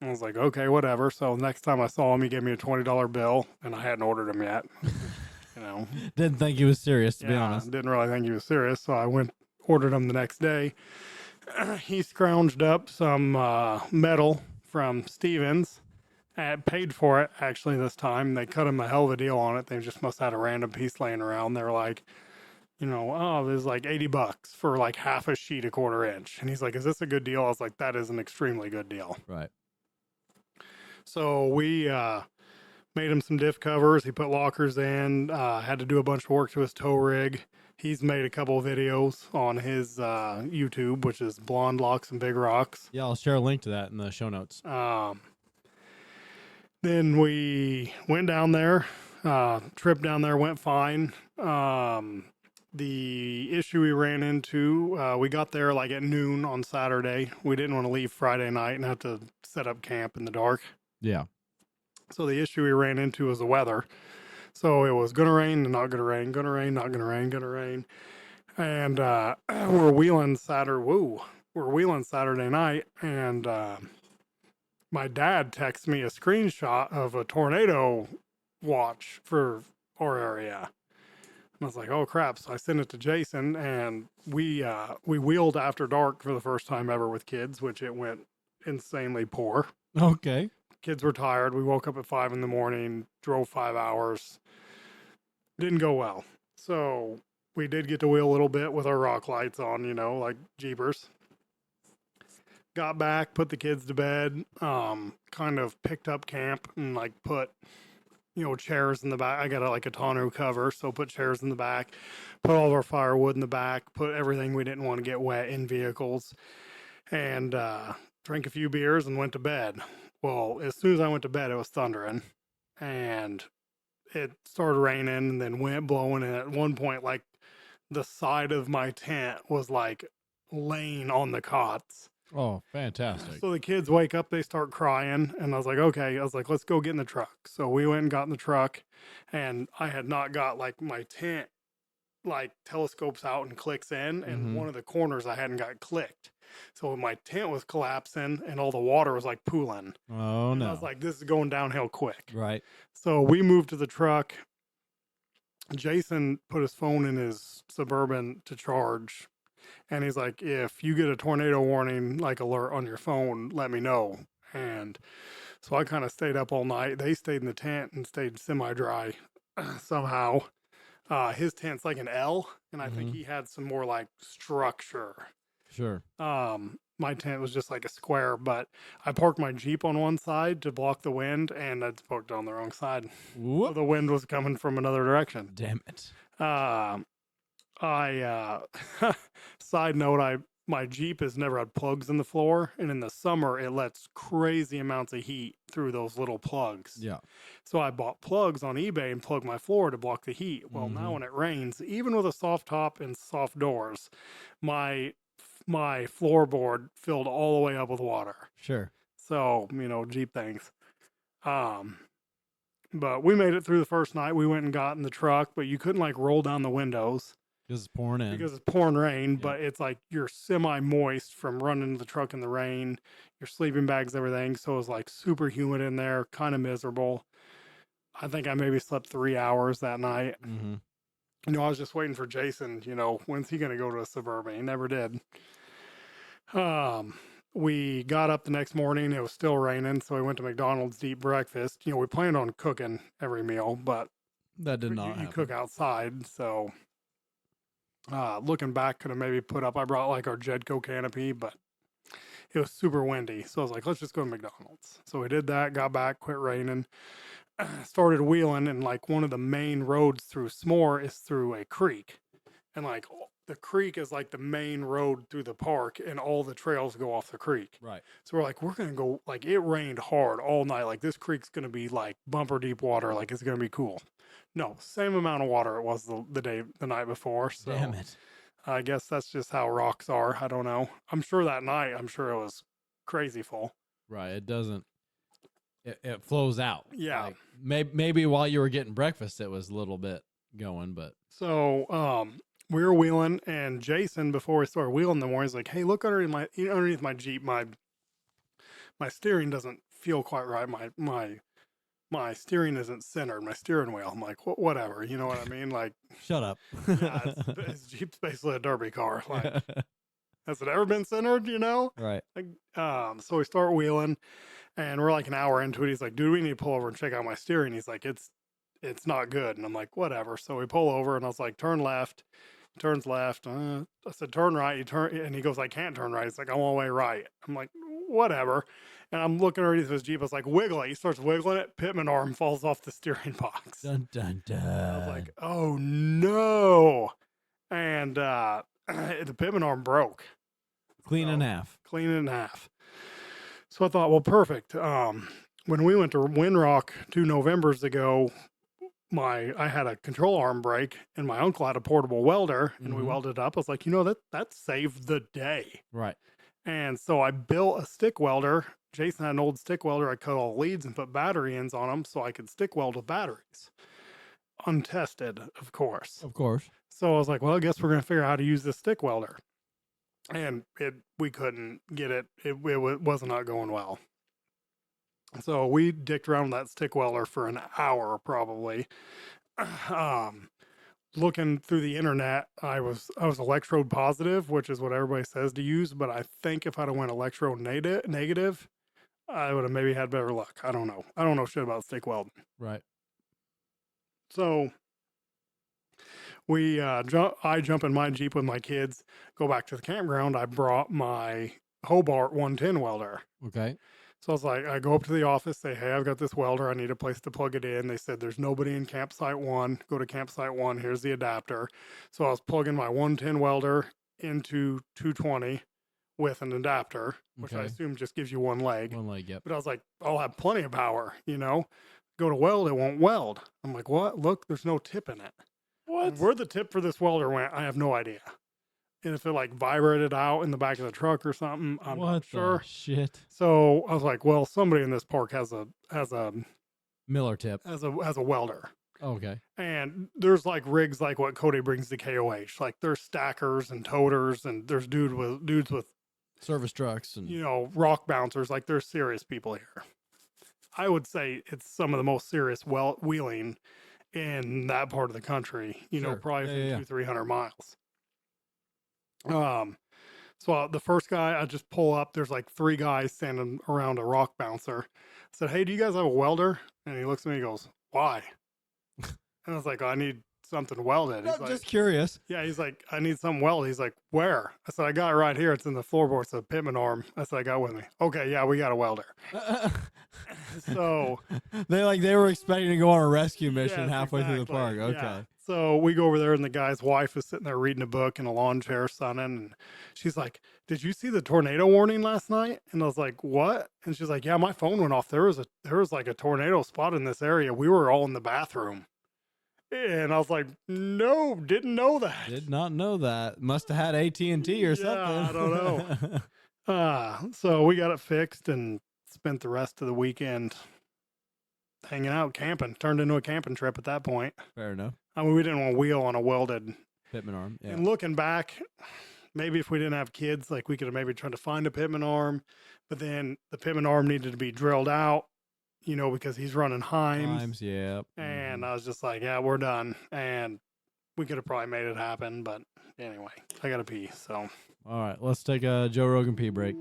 And I was like, "Okay, whatever." So next time I saw him, he gave me a $20 bill, and I hadn't ordered them yet. Didn't think he was serious, to be honest. Didn't really think he was serious, so I ordered them the next day. He scrounged up some metal from Stevens. Paid for it, actually, this time. They cut him a hell of a deal on it. They just must have had a random piece laying around. They're like, there's like $80 for like half a sheet, a 1/4 inch. And he's like, "Is this a good deal?" I was like, "That is an extremely good deal." Right. So we made him some diff covers. He put lockers in, had to do a bunch of work to his tow rig. He's made a couple of videos on his YouTube, which is Blonde Locks and Big Rocks. Yeah, I'll share a link to that in the show notes. Then we went down there. Trip down there went fine. The issue we ran into, we got there like at noon on Saturday. We didn't want to leave Friday night and have to set up camp in the dark. Yeah. So the issue we ran into was the weather. So it was gonna rain and not gonna rain, gonna rain, not gonna rain, gonna rain. And we're wheeling Saturday night, and my dad texts me a screenshot of a tornado watch for our area. And I was like, "Oh crap." So I sent it to Jason, and we wheeled after dark for the first time ever with kids, which it went insanely poor. Okay. Kids were tired. We woke up at 5 a.m, drove 5 hours. Didn't go well. So we did get to wheel a little bit with our rock lights on, like jeepers. Got back, put the kids to bed, kind of picked up camp and like put, chairs in the back. I got a tonneau cover, so put chairs in the back, put all of our firewood in the back, put everything we didn't want to get wet in vehicles, and drank a few beers and went to bed. Well, as soon as I went to bed, it was thundering, and it started raining and then wind blowing. And at one point, like the side of my tent was like laying on the cots. Oh, fantastic. So the kids wake up, they start crying. And I was like, "Okay." I was like, "Let's go get in the truck." So we went and got in the truck, and I had not got like my tent like telescopes out and clicks in. And one of the corners I hadn't got clicked. So my tent was collapsing and all the water was like pooling. Oh, no. I was like, "This is going downhill quick." Right. So we moved to the truck. Jason put his phone in his Suburban to charge. And he's like, "If you get a tornado warning, like alert on your phone, let me know." And so I kind of stayed up all night. They stayed in the tent and stayed semi-dry somehow. His tent's like an L, and I think he had some more like structure. Sure. My tent was just like a square, but I parked my Jeep on one side to block the wind, and I parked on the wrong side. So the wind was coming from another direction. Damn it. Side note, my Jeep has never had plugs in the floor, and in the summer it lets crazy amounts of heat through those little plugs. Yeah. So I bought plugs on eBay and plugged my floor to block the heat. Well, now when it rains, even with a soft top and soft doors, my floorboard filled all the way up with water. Sure. So, Jeep things. But we made it through the first night. We went and got in the truck, but you couldn't like roll down the windows. Because it's pouring in. because it's pouring rain, but it's like you're semi-moist from running the truck in the rain, your sleeping bags, everything. So it was like super humid in there, kind of miserable. I think I maybe slept 3 hours that night. Mm-hmm. I was just waiting for Jason, when's he going to go to a Suburban? He never did. We got up the next morning. It was still raining, so we went to McDonald's to eat breakfast. We planned on cooking every meal, but That did not you happen. cook outside. So looking back, could have maybe I brought like our Jedco canopy, but it was super windy. So I was like, let's just go to McDonald's. So we did that, got back, quit raining, started wheeling, and like one of the main roads through S.M.O.R.R is through a creek. And like the creek is like the main road through the park, and all the trails go off the creek. Right. So we're like, we're going to go, like, it rained hard all night. Like, this creek's going to be like bumper deep water. Like, it's going to be cool. No, same amount of water it was the night before. So Damn it. I guess that's just how rocks are. I don't know. I'm sure that night, it was crazy full. Right. It doesn't. It flows out. Yeah. Like, maybe while you were getting breakfast, it was a little bit going, but. So, we were wheeling, and Jason, before we started wheeling in the morning, he's like, hey, look underneath my Jeep. My steering doesn't feel quite right. My steering isn't centered. My steering wheel. I'm like, whatever. You know what I mean? Like, Shut up. yeah, his Jeep's basically a derby car. Like, has it ever been centered? Right. Like, so we start wheeling, and we're like an hour into it. He's like, dude, we need to pull over and check out my steering. He's like, it's not good. And I'm like, whatever. So we pull over, and I was like, turn left. He turns left. I said, turn right. You turn, and he goes, I can't turn right. He's like, I'm all the way right. I'm like, whatever. And I'm looking underneath his Jeep. I was like, wiggle it. He starts wiggling it. Pitman arm falls off the steering box. Dun, dun, dun. I was like, oh no. And the Pitman arm broke. Clean in half. Clean in half. So I thought, well, perfect. When we went to Windrock 2 Novembers ago, I had a control arm break, and my uncle had a portable welder, and we welded it up. I was like, that saved the day. Right. And so I built a stick welder. Jason had an old stick welder. I cut all the leads and put battery ends on them so I could stick weld with batteries. Untested, of course. Of course. So I was like, well, I guess we're going to figure out how to use this stick welder. And we couldn't get it. It was not going well. So we dicked around with that stick welder for an hour probably. Looking through the internet, I was electrode positive, which is what everybody says to use. But I think if I'd have went electrode negative, I would have maybe had better luck. I don't know. I don't know shit about stick welding. Right. So I jump in my Jeep with my kids, go back to the campground. I brought my Hobart 110 welder. Okay. So I was like, I go up to the office, say, hey, I've got this welder. I need a place to plug it in. They said, there's nobody in campsite 1. Go to campsite 1. Here's the adapter. So I was plugging my 110 welder into 220 with an adapter, which I assume just gives you one leg. One leg, yep. But I was like, I'll have plenty of power, Go to weld, it won't weld. I'm like, what? Look, there's no tip in it. What? Where the tip for this welder went, I have no idea. And if it like vibrated out in the back of the truck or something, I'm not sure. What the shit? So I was like, well, somebody in this park has a Miller tip. has a welder. Okay. And there's like rigs like what Cody brings to KOH. Like there's stackers and toters, and there's dudes with Service trucks and rock bouncers. Like there's serious people here. I would say it's some of the most serious wheeling in that part of the country. Sure. Probably 200-300 miles. So the first guy, I just pull up. There's like 3 guys standing around a rock bouncer. I said, hey, do you guys have a welder? And he looks at me and goes, why? And I was like, I need something welded. He's just curious. Yeah, he's like, I need something welded. He's like, where? I said, I got it right here. It's in the floorboard. It's a Pitman arm. I said, I got it with me. Okay, yeah, we got a welder. So they were expecting to go on a rescue mission halfway through the exactly, park. Okay. Yeah. So we go over there, and the guy's wife is sitting there reading a book in a lawn chair, sunning, and she's like, did you see the tornado warning last night? And I was like, what? And she's like, yeah, my phone went off. There was like a tornado spot in this area. We were all in the bathroom. And I was like, no, didn't know that. Did not know that. Must have had AT&T or something. I don't know. So we got it fixed and spent the rest of the weekend hanging out, camping. Turned into a camping trip at that point. Fair enough. I mean, we didn't want to wheel on a welded Pitman arm. Yeah. And looking back, maybe if we didn't have kids, like we could have maybe tried to find a pitman arm, but then the pitman arm needed to be drilled out, because he's running Heims. Yeah. And I was just like, yeah, we're done. And we could have probably made it happen. But anyway, I got to pee. So, all right, let's take a Joe Rogan pee break.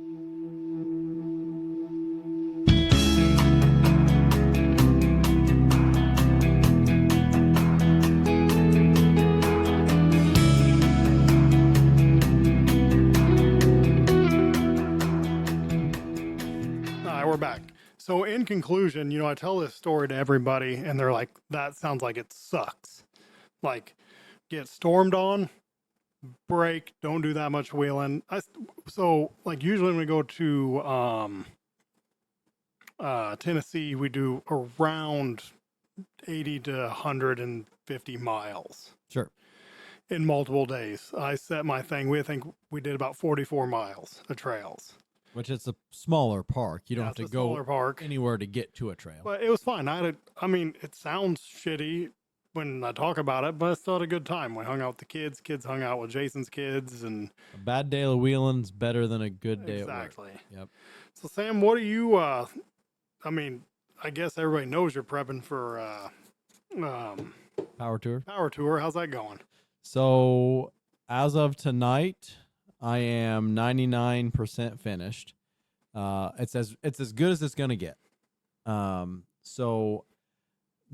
We're back. So in conclusion, I tell this story to everybody and they're like, that sounds like it sucks. Like, get stormed on, brake, don't do that much wheeling. So like usually when we go to Tennessee, we do around 80 to 150 miles. Sure. In multiple days. I set my thing. I think we did about 44 miles of trails. Which it's a smaller park. You don't have to go anywhere to get to a trail. But it was fine. It sounds shitty when I talk about it, but I still had a good time. We hung out with the kids. Kids hung out with Jason's kids. And a bad day of wheeling's better than a good day exactly. At work. Yep. So, Sam, what are you, I guess everybody knows you're prepping for Power Tour. Power Tour. How's that going? So, as of tonight, I am 99% finished. It's as good as it's gonna get. So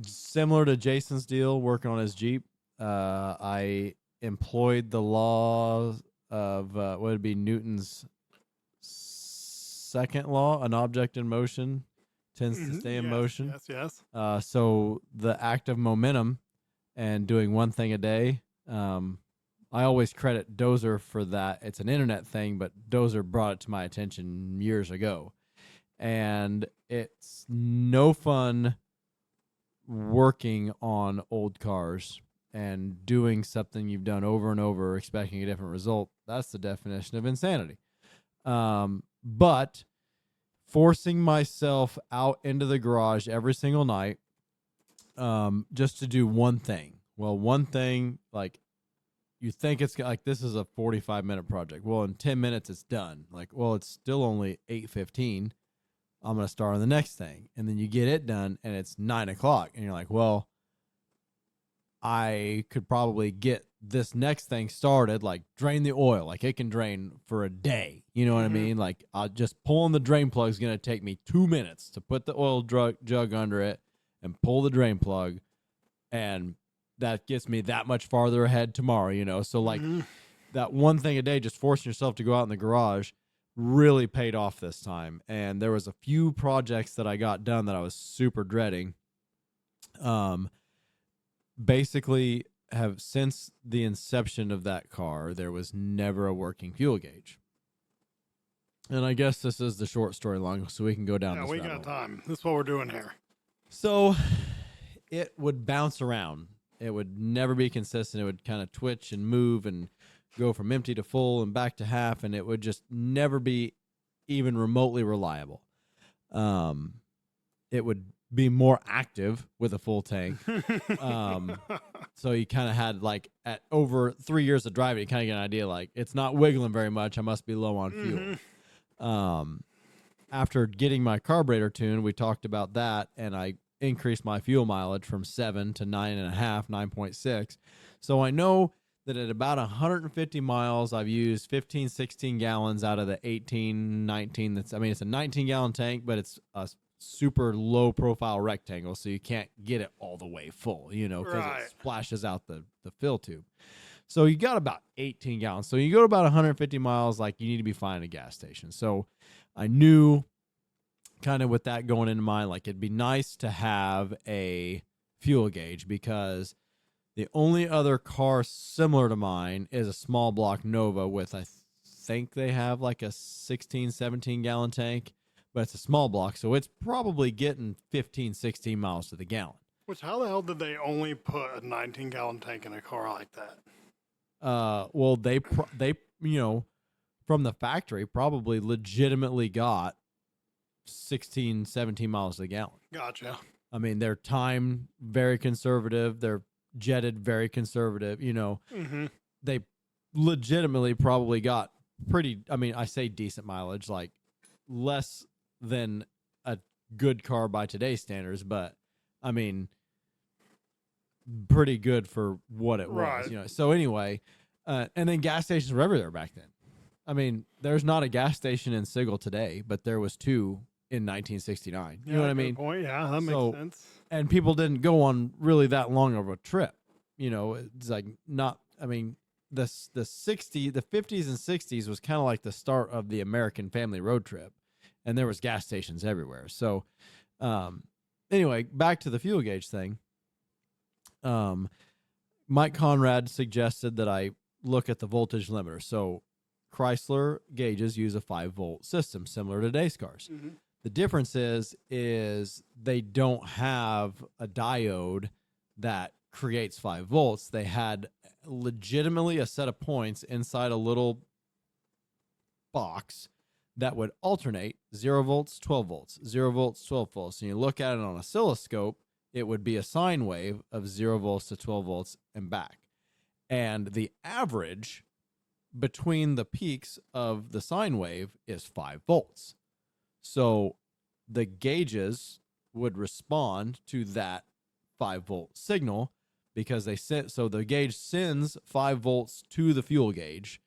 similar to Jason's deal, working on his Jeep, I employed the law of what would be Newton's second law: an object in motion tends to stay in motion. Yes. So the act of momentum and doing one thing a day. I always credit Dozer for that. It's an internet thing, but Dozer brought it to my attention years ago. And it's no fun working on old cars and doing something you've done over and over, expecting a different result. That's the definition of insanity. But forcing myself out into the garage every single night just to do one thing. Well, one thing, like, you think it's like this is a 45-minute project. Well, in 10 minutes, it's done. Like, well, it's still only 8:15. I'm going to start on the next thing. And then you get it done, and it's 9 o'clock. And you're like, well, I could probably get this next thing started, like drain the oil. Like, it can drain for a day. You know what I mean? Like, just pulling the drain plug is going to take me 2 minutes to put the oil jug under it and pull the drain plug. And that gets me that much farther ahead tomorrow, So like that one thing a day, just forcing yourself to go out in the garage really paid off this time. And there was a few projects that I got done that I was super dreading. Basically have since the inception of that car, there was never a working fuel gauge. And I guess this is the short story long, so we can go down this we got time. This is what we're doing here. So it would bounce around. It would never be consistent. It would kind of twitch and move and go from empty to full and back to half, and it would just never be even remotely reliable. It would be more active with a full tank. So you kind of had, like, at over 3 years of driving, you kind of get an idea, like, it's not wiggling very much. I must be low on fuel. After getting my carburetor tuned, we talked about that, and I increased my fuel mileage from 7 to 9.5, 9.6. So I know that at about 150 miles, I've used 15, 16 gallons out of the 18, 19. It's a 19-gallon tank, but it's a super low-profile rectangle, so you can't get it all the way full, because it splashes out the fill tube. So you got about 18 gallons. So you go to about 150 miles, like, you need to be fine at a gas station. So I knew, kind of with that going into mind, like, it'd be nice to have a fuel gauge, because the only other car similar to mine is a small block Nova with, I think they have like a 16, 17 gallon tank, but it's a small block. So it's probably getting 15, 16 miles to the gallon. Which, how the hell did they only put a 19-gallon tank in a car like that? Well, they from the factory probably legitimately got 16, 17 miles to the gallon. Gotcha. I mean, they're timed very conservative. They're jetted very conservative, they legitimately probably got pretty, I mean, I say decent mileage, like less than a good car by today's standards, but I mean, pretty good for what it was, you know. So anyway, and then gas stations were everywhere back then. I mean, there's not a gas station in Sigel today, but there was 2 in 1969. You know what I mean? Point. Yeah, that makes sense. And people didn't go on really that long of a trip. You know, it's like not. I mean, the 50s and 60s was kind of like the start of the American family road trip, and there was gas stations everywhere. So, anyway, back to the fuel gauge thing. Mike Conrad suggested that I look at the voltage limiter. So Chrysler gauges use a 5-volt system similar to today's cars. Mm-hmm. The difference is they don't have a diode that creates 5 volts. They had legitimately a set of points inside a little box that would alternate 0 volts, 12 volts, 0 volts, 12 volts. And you look at it on an oscilloscope, it would be a sine wave of 0 volts to 12 volts and back. And the average between the peaks of the sine wave is 5 volts. So the gauges would respond to that 5-volt signal because so the gauge sends 5 volts to the fuel gauge,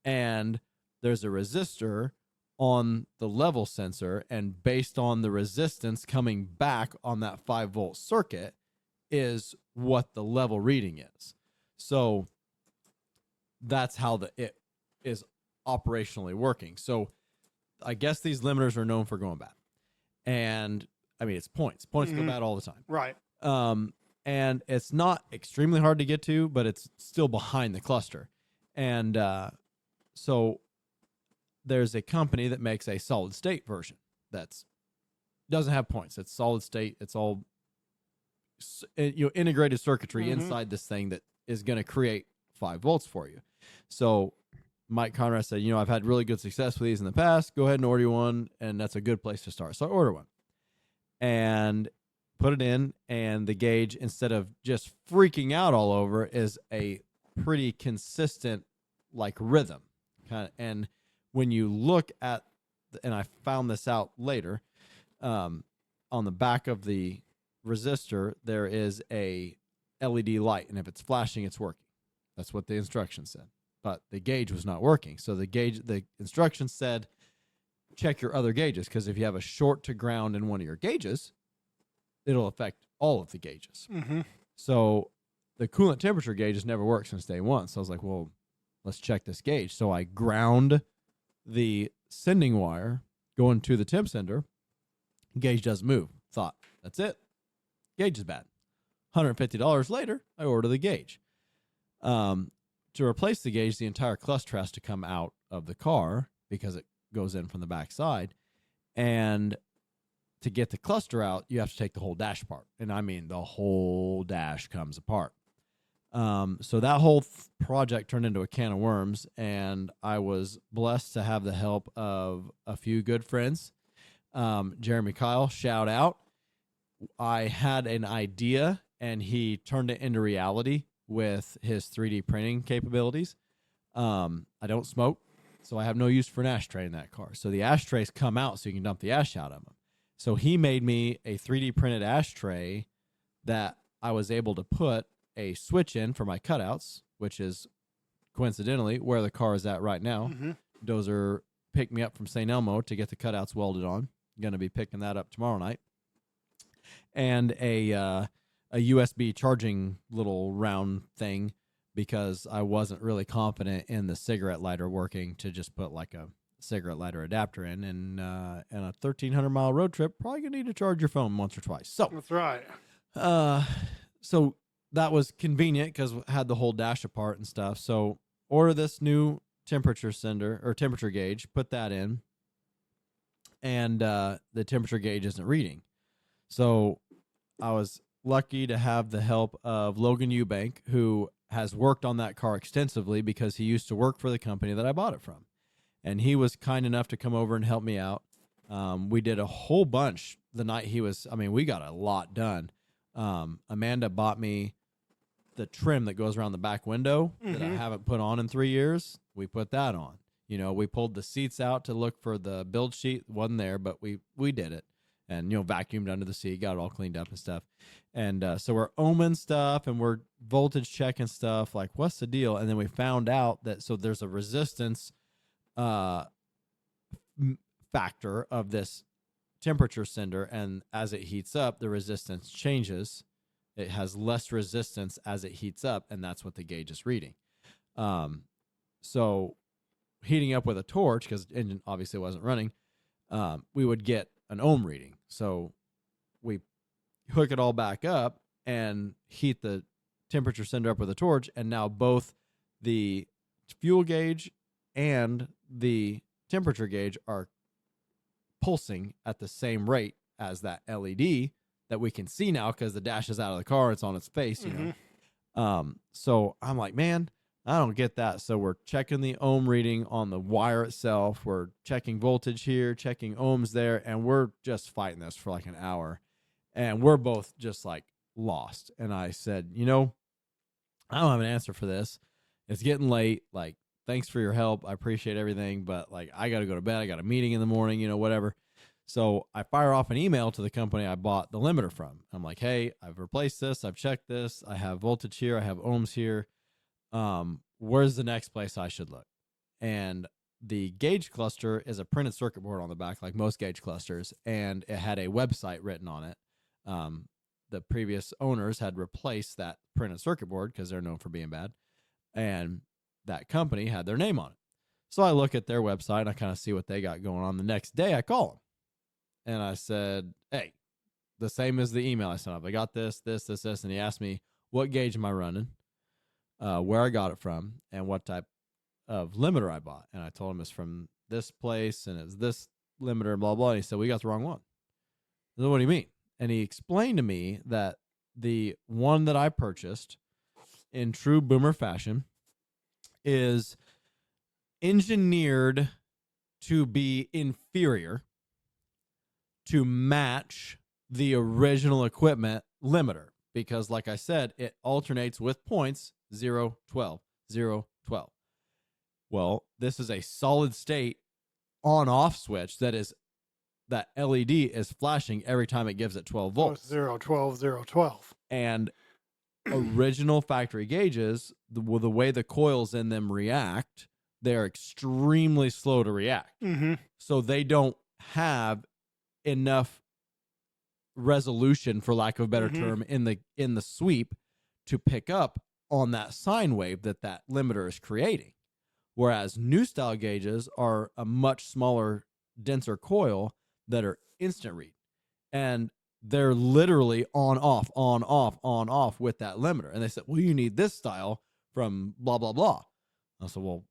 and there's a resistor on the level sensor, and based on the resistance coming back on that 5-volt circuit is what the level reading is. So that's how it is operationally working. So I guess these limiters are known for going bad. And I mean, it's points. Points go bad all the time. Right. And it's not extremely hard to get to, but it's still behind the cluster. And so there's a company that makes a solid state version that's doesn't have points. It's solid state. It's all integrated circuitry inside this thing that is going to create 5 volts for you. So Mike Conrad said, I've had really good success with these in the past. Go ahead and order one, and that's a good place to start. So I order one and put it in, and the gauge, instead of just freaking out all over, is a pretty consistent like rhythm. And when you look at, and I found this out later, on the back of the resistor, there is a LED light, and if it's flashing, it's working. That's what the instructions said. But the gauge was not working. So the instructions said, check your other gauges, because if you have a short to ground in one of your gauges, it'll affect all of the gauges. Mm-hmm. So the coolant temperature gauge has never worked since day one. So I was like, well, let's check this gauge. So I ground the sending wire going to the temp sender. Gauge doesn't move. Thought, that's it. Gauge is bad. $150 later, I order the gauge. To replace the gauge, the entire cluster has to come out of the car because it goes in from the back side. And to get the cluster out, you have to take the whole dash apart. And I mean, the whole dash comes apart. So that whole project turned into a can of worms, and I was blessed to have the help of a few good friends. Jeremy Kyle, shout out. I had an idea, and he turned it into reality with his 3D printing capabilities. I don't smoke, so I have no use for an ashtray in that car. So the ashtrays come out so you can dump the ash out of them. So he made me a 3D printed ashtray that I was able to put a switch in for my cutouts, which is coincidentally where the car is at right now. Mm-hmm. Dozer picked me up from St. Elmo to get the cutouts welded on. I'm going to be picking that up tomorrow night. And a USB charging little round thing, because I wasn't really confident in the cigarette lighter working to just put like a cigarette lighter adapter in. And a 1,300-mile road trip, probably going to need to charge your phone once or twice. So that's right. So that was convenient because I had the whole dash apart and stuff. So order this new temperature sender or temperature gauge, put that in, and the temperature gauge isn't reading. So I was lucky to have the help of Logan Eubank, who has worked on that car extensively because he used to work for the company that I bought it from. And he was kind enough to come over and help me out. We did a whole bunch the night he was, we got a lot done. Amanda bought me the trim that goes around the back window that I Mhm. haven't put on in 3 years. We put that on. You know, we pulled the seats out to look for the build sheet. Wasn't there, but we did it. And, you know, vacuumed under the seat, got it all cleaned up and stuff. And so we're ohming stuff and we're voltage checking stuff. Like, what's the deal? And then we found out that so there's a resistance factor of this temperature sender. And as it heats up, the resistance changes. It has less resistance as it heats up. And that's what the gauge is reading. So heating up with a torch, because the engine obviously wasn't running, we would get an ohm reading. So we hook it all back up and heat the temperature sender up with a torch, and now both the fuel gauge and the temperature gauge are pulsing at the same rate as that LED that we can see now because the dash is out of the car. It's on its face, you know. So I'm like, man, I don't get that. So we're checking the ohm reading on the wire itself. We're checking voltage here, checking ohms there, and we're just fighting this for like an hour. And we're both just like lost. And I said, you know, I don't have an answer for this. It's getting late. Like, thanks for your help. I appreciate everything. But like, I got to go to bed. I got a meeting in the morning, you know, whatever. So I fire off an email to the company I bought the limiter from. I'm like, hey, I've replaced this. I've checked this. I have voltage here. I have ohms here. Where's the next place I should look? And the gauge cluster is a printed circuit board on the back, like most gauge clusters, and it had a website written on it. The previous owners had replaced that printed circuit board because they're known for being bad, and that company had their name on it. So I look at their website and I kind of see what they got going on. The next day I call them and I said, hey, the same as the email I sent up. I got this, and he asked me, what gauge am I running? Where I got it from, and what type of limiter I bought. And I told him it's from this place, and it's this limiter, and blah, blah. And he said, we got the wrong one. I said, what do you mean? And he explained to me that the one that I purchased in true boomer fashion is engineered to be inferior to match the original equipment limiter. Because, like I said, it alternates with points 0, 12, 0, 12. Well, this is a solid state on-off switch that LED is flashing every time it gives it 12 volts. 0, 12, 0, 12. And original factory gauges, the way the coils in them react, they're extremely slow to react. So they don't have enough resolution, for lack of a better term, in the sweep to pick up on that sine wave that limiter is creating. Whereas new style gauges are a much smaller, denser coil that are instant read. And they're literally on, off with that limiter. And they said, well, you need this style from blah, blah, blah. I said, well,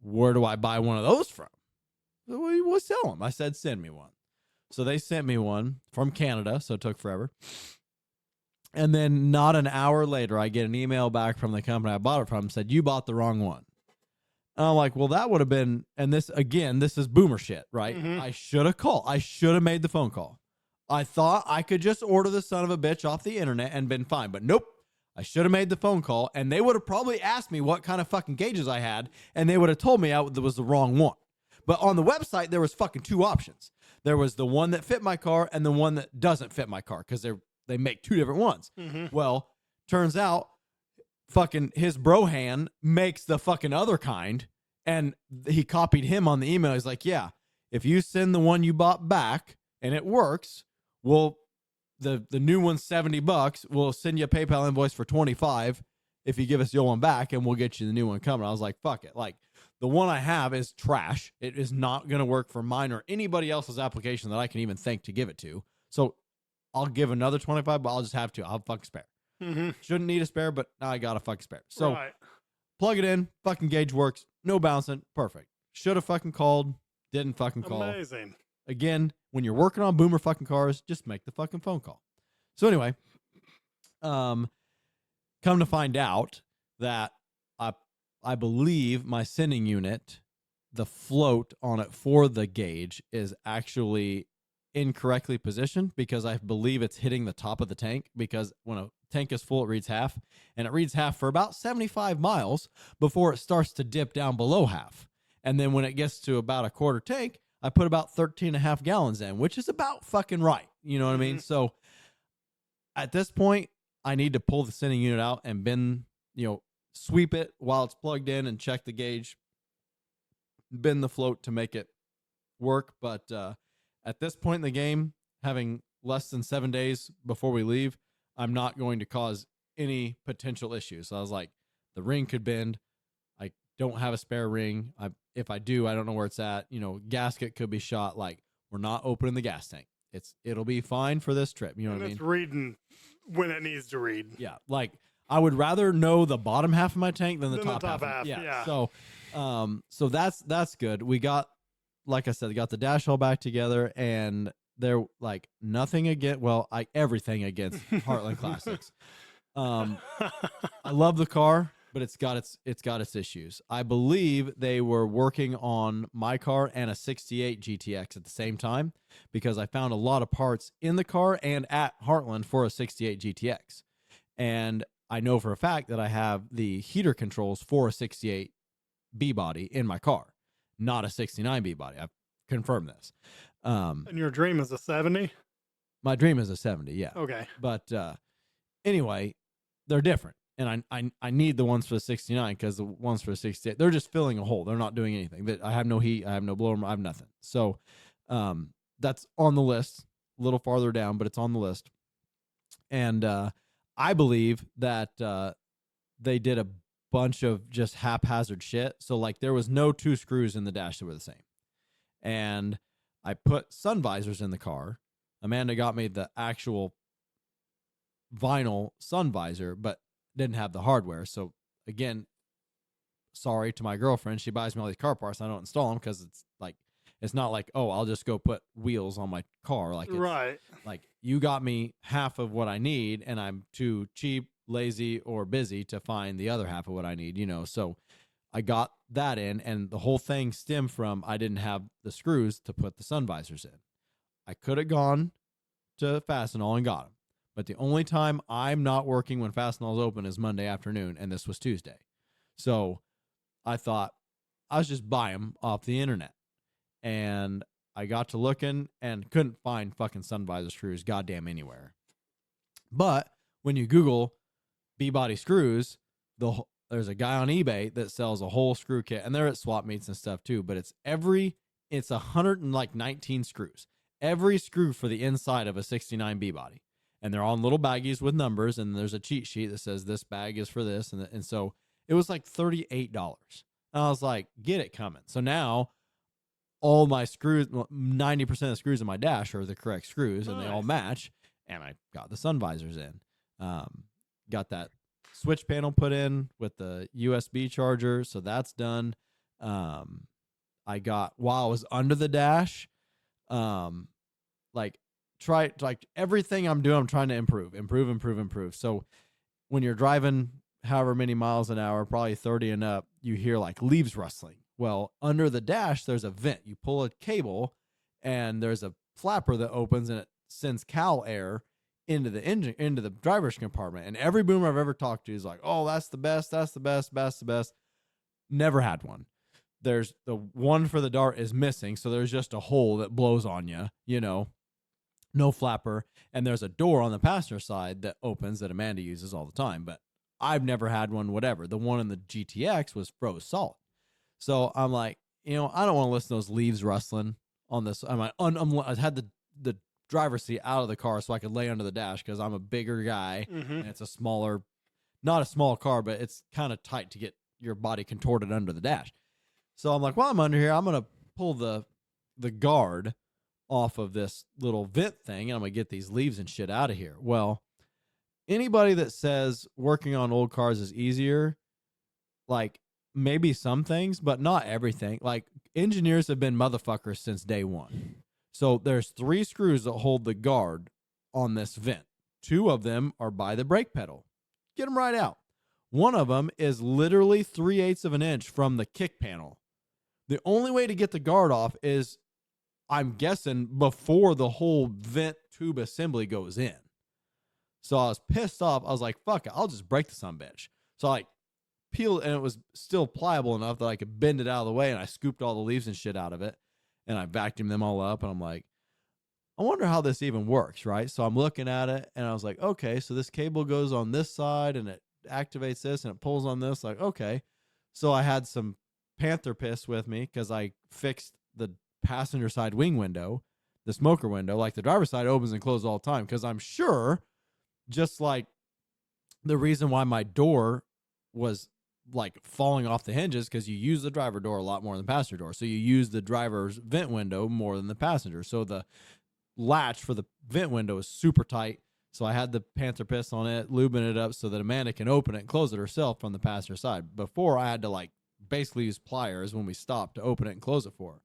where do I buy one of those from? We'll sell them. I said, send me one. So they sent me one from Canada, so it took forever. And then not an hour later, I get an email back from the company I bought it from, said, you bought the wrong one. And I'm like, well, that would have been, and this is boomer shit, right? I should have called. I should have made the phone call. I thought I could just order the son of a bitch off the internet and been fine. But nope, I should have made the phone call, and they would have probably asked me what kind of fucking gauges I had, and they would have told me I was the wrong one. But on the website, there was fucking two options. There was the one that fit my car and the one that doesn't fit my car, because they make two different ones. Well, turns out fucking his brohan makes the fucking other kind, and he copied him on the email. He's like, yeah, if you send the one you bought back and it works, well, the new one's $70. We'll send you a PayPal invoice for $25 if you give us the old one back, and we'll get you the new one coming. I was like, fuck it. Like, the one I have is trash. It is not going to work for mine or anybody else's application that I can even think to give it to. So I'll give another $25, but I'll just have to. I'll have a fucking spare. Shouldn't need a spare, but now I got a fucking spare. So plug it in. Fucking gauge works. No bouncing. Perfect. Should have fucking called. Didn't fucking call. Amazing. Again, when you're working on boomer fucking cars, just make the fucking phone call. So anyway, come to find out that I believe my sending unit, the float on it for the gauge is actually incorrectly positioned because I believe it's hitting the top of the tank, because when a tank is full, it reads half, and it reads half for about 75 miles before it starts to dip down below half. And then when it gets to about a quarter tank, I put about 13 and a half gallons in, which is about fucking right. You know what I mean? So at this point, I need to pull the sending unit out and bend, sweep it while it's plugged in and check the gauge, bend the float to make it work. But at this point in the game, having less than 7 days before we leave, I'm not going to cause any potential issues. So I was like, the ring could bend. I don't have a spare ring. If I do, I don't know where it's at. Gasket could be shot. Like, we're not opening the gas tank. It'll be fine for this trip. You know what I mean? It's reading when it needs to read. Yeah. Like, I would rather know the bottom half of my tank than the top half. Yeah. So that's good. We got, like I said, got the dash all back together, and they're like everything against Heartland Classics. I love the car, but it's got its issues. I believe they were working on my car and a 68 GTX at the same time, because I found a lot of parts in the car and at Heartland for a 68 GTX. And I know for a fact that I have the heater controls for a 68 B body in my car, not a 69 B body. I've confirmed this. And your dream is a 70? My dream is a 70, yeah. Okay. But anyway, they're different. And I need the ones for the 69, because the ones for the 68, they're just filling a hole. They're not doing anything. I have no heat. I have no blower. I have nothing. So that's on the list, a little farther down, but it's on the list. And I believe that they did a bunch of just haphazard shit. So, like, there was no 2 screws in the dash that were the same. And I put sun visors in the car. Amanda got me the actual vinyl sun visor, but didn't have the hardware. So, again, sorry to my girlfriend. She buys me all these car parts, and I don't install them, because it's not like, oh, I'll just go put wheels on my car. Like, right. Like, you got me half of what I need, and I'm too cheap, lazy, or busy to find the other half of what I need, So I got that in, and the whole thing stemmed from I didn't have the screws to put the sun visors in. I could have gone to Fastenal and got them, but the only time I'm not working when Fastenal's open is Monday afternoon, and this was Tuesday. So I thought I was just buy them off the internet, and I got to looking and couldn't find fucking sun visor screws goddamn anywhere. But when you Google B-body screws, there's a guy on eBay that sells a whole screw kit, and they're at swap meets and stuff too, but it's 119 screws. Every screw for the inside of a 69 B-body. And they're on little baggies with numbers, and there's a cheat sheet that says this bag is for this, and so it was like $38. And I was like, get it coming. So now all my screws, 90% of the screws in my dash are the correct screws, and they all match. And I got the sun visors in. Got that switch panel put in with the USB charger, so that's done. I got, while I was under the dash, everything I'm doing, I'm trying to improve. So when you're driving however many miles an hour, probably 30 and up, you hear like leaves rustling. Well, under the dash, there's a vent. You pull a cable, and there's a flapper that opens, and it sends cowl air into the engine, into the driver's compartment. And every boomer I've ever talked to is like, oh, that's the best. Never had one. There's the one for the dart is missing, so there's just a hole that blows on you, no flapper. And there's a door on the passenger side that opens that Amanda uses all the time, but I've never had one, whatever. The one in the GTX was froze solid. So I'm like, I don't want to listen to those leaves rustling on this. I had the driver's seat out of the car so I could lay under the dash, because I'm a bigger guy, and it's a smaller, not a small car, but it's kind of tight to get your body contorted under the dash. So I'm like, while I'm under here, I'm going to pull the guard off of this little vent thing, and I'm going to get these leaves and shit out of here. Well, anybody that says working on old cars is easier, like, maybe some things, but not everything. Like, engineers have been motherfuckers since day one. So there's 3 screws that hold the guard on this vent. 2 of them are by the brake pedal. Get them right out. One of them is literally 3/8 of an inch from the kick panel. The only way to get the guard off is I'm guessing before the whole vent tube assembly goes in. So I was pissed off. I was like, fuck it, I'll just break the sumbitch. So I like peeled, and it was still pliable enough that I could bend it out of the way, and I scooped all the leaves and shit out of it, and I vacuumed them all up, and I'm like, I wonder how this even works, right? So I'm looking at it, and I was like, okay, so this cable goes on this side, and it activates this, and it pulls on this. Like, okay. So I had some Panther piss with me because I fixed the passenger side wing window, the smoker window. Like the driver's side opens and closes all the time because I'm sure, just like the reason why my door was like falling off the hinges, because you use the driver door a lot more than the passenger door. So you use the driver's vent window more than the passenger. So the latch for the vent window is super tight. So I had the Panther piss on it, lubing it up so that Amanda can open it and close it herself from the passenger side. Before, I had to like basically use pliers when we stopped to open it and close it for her.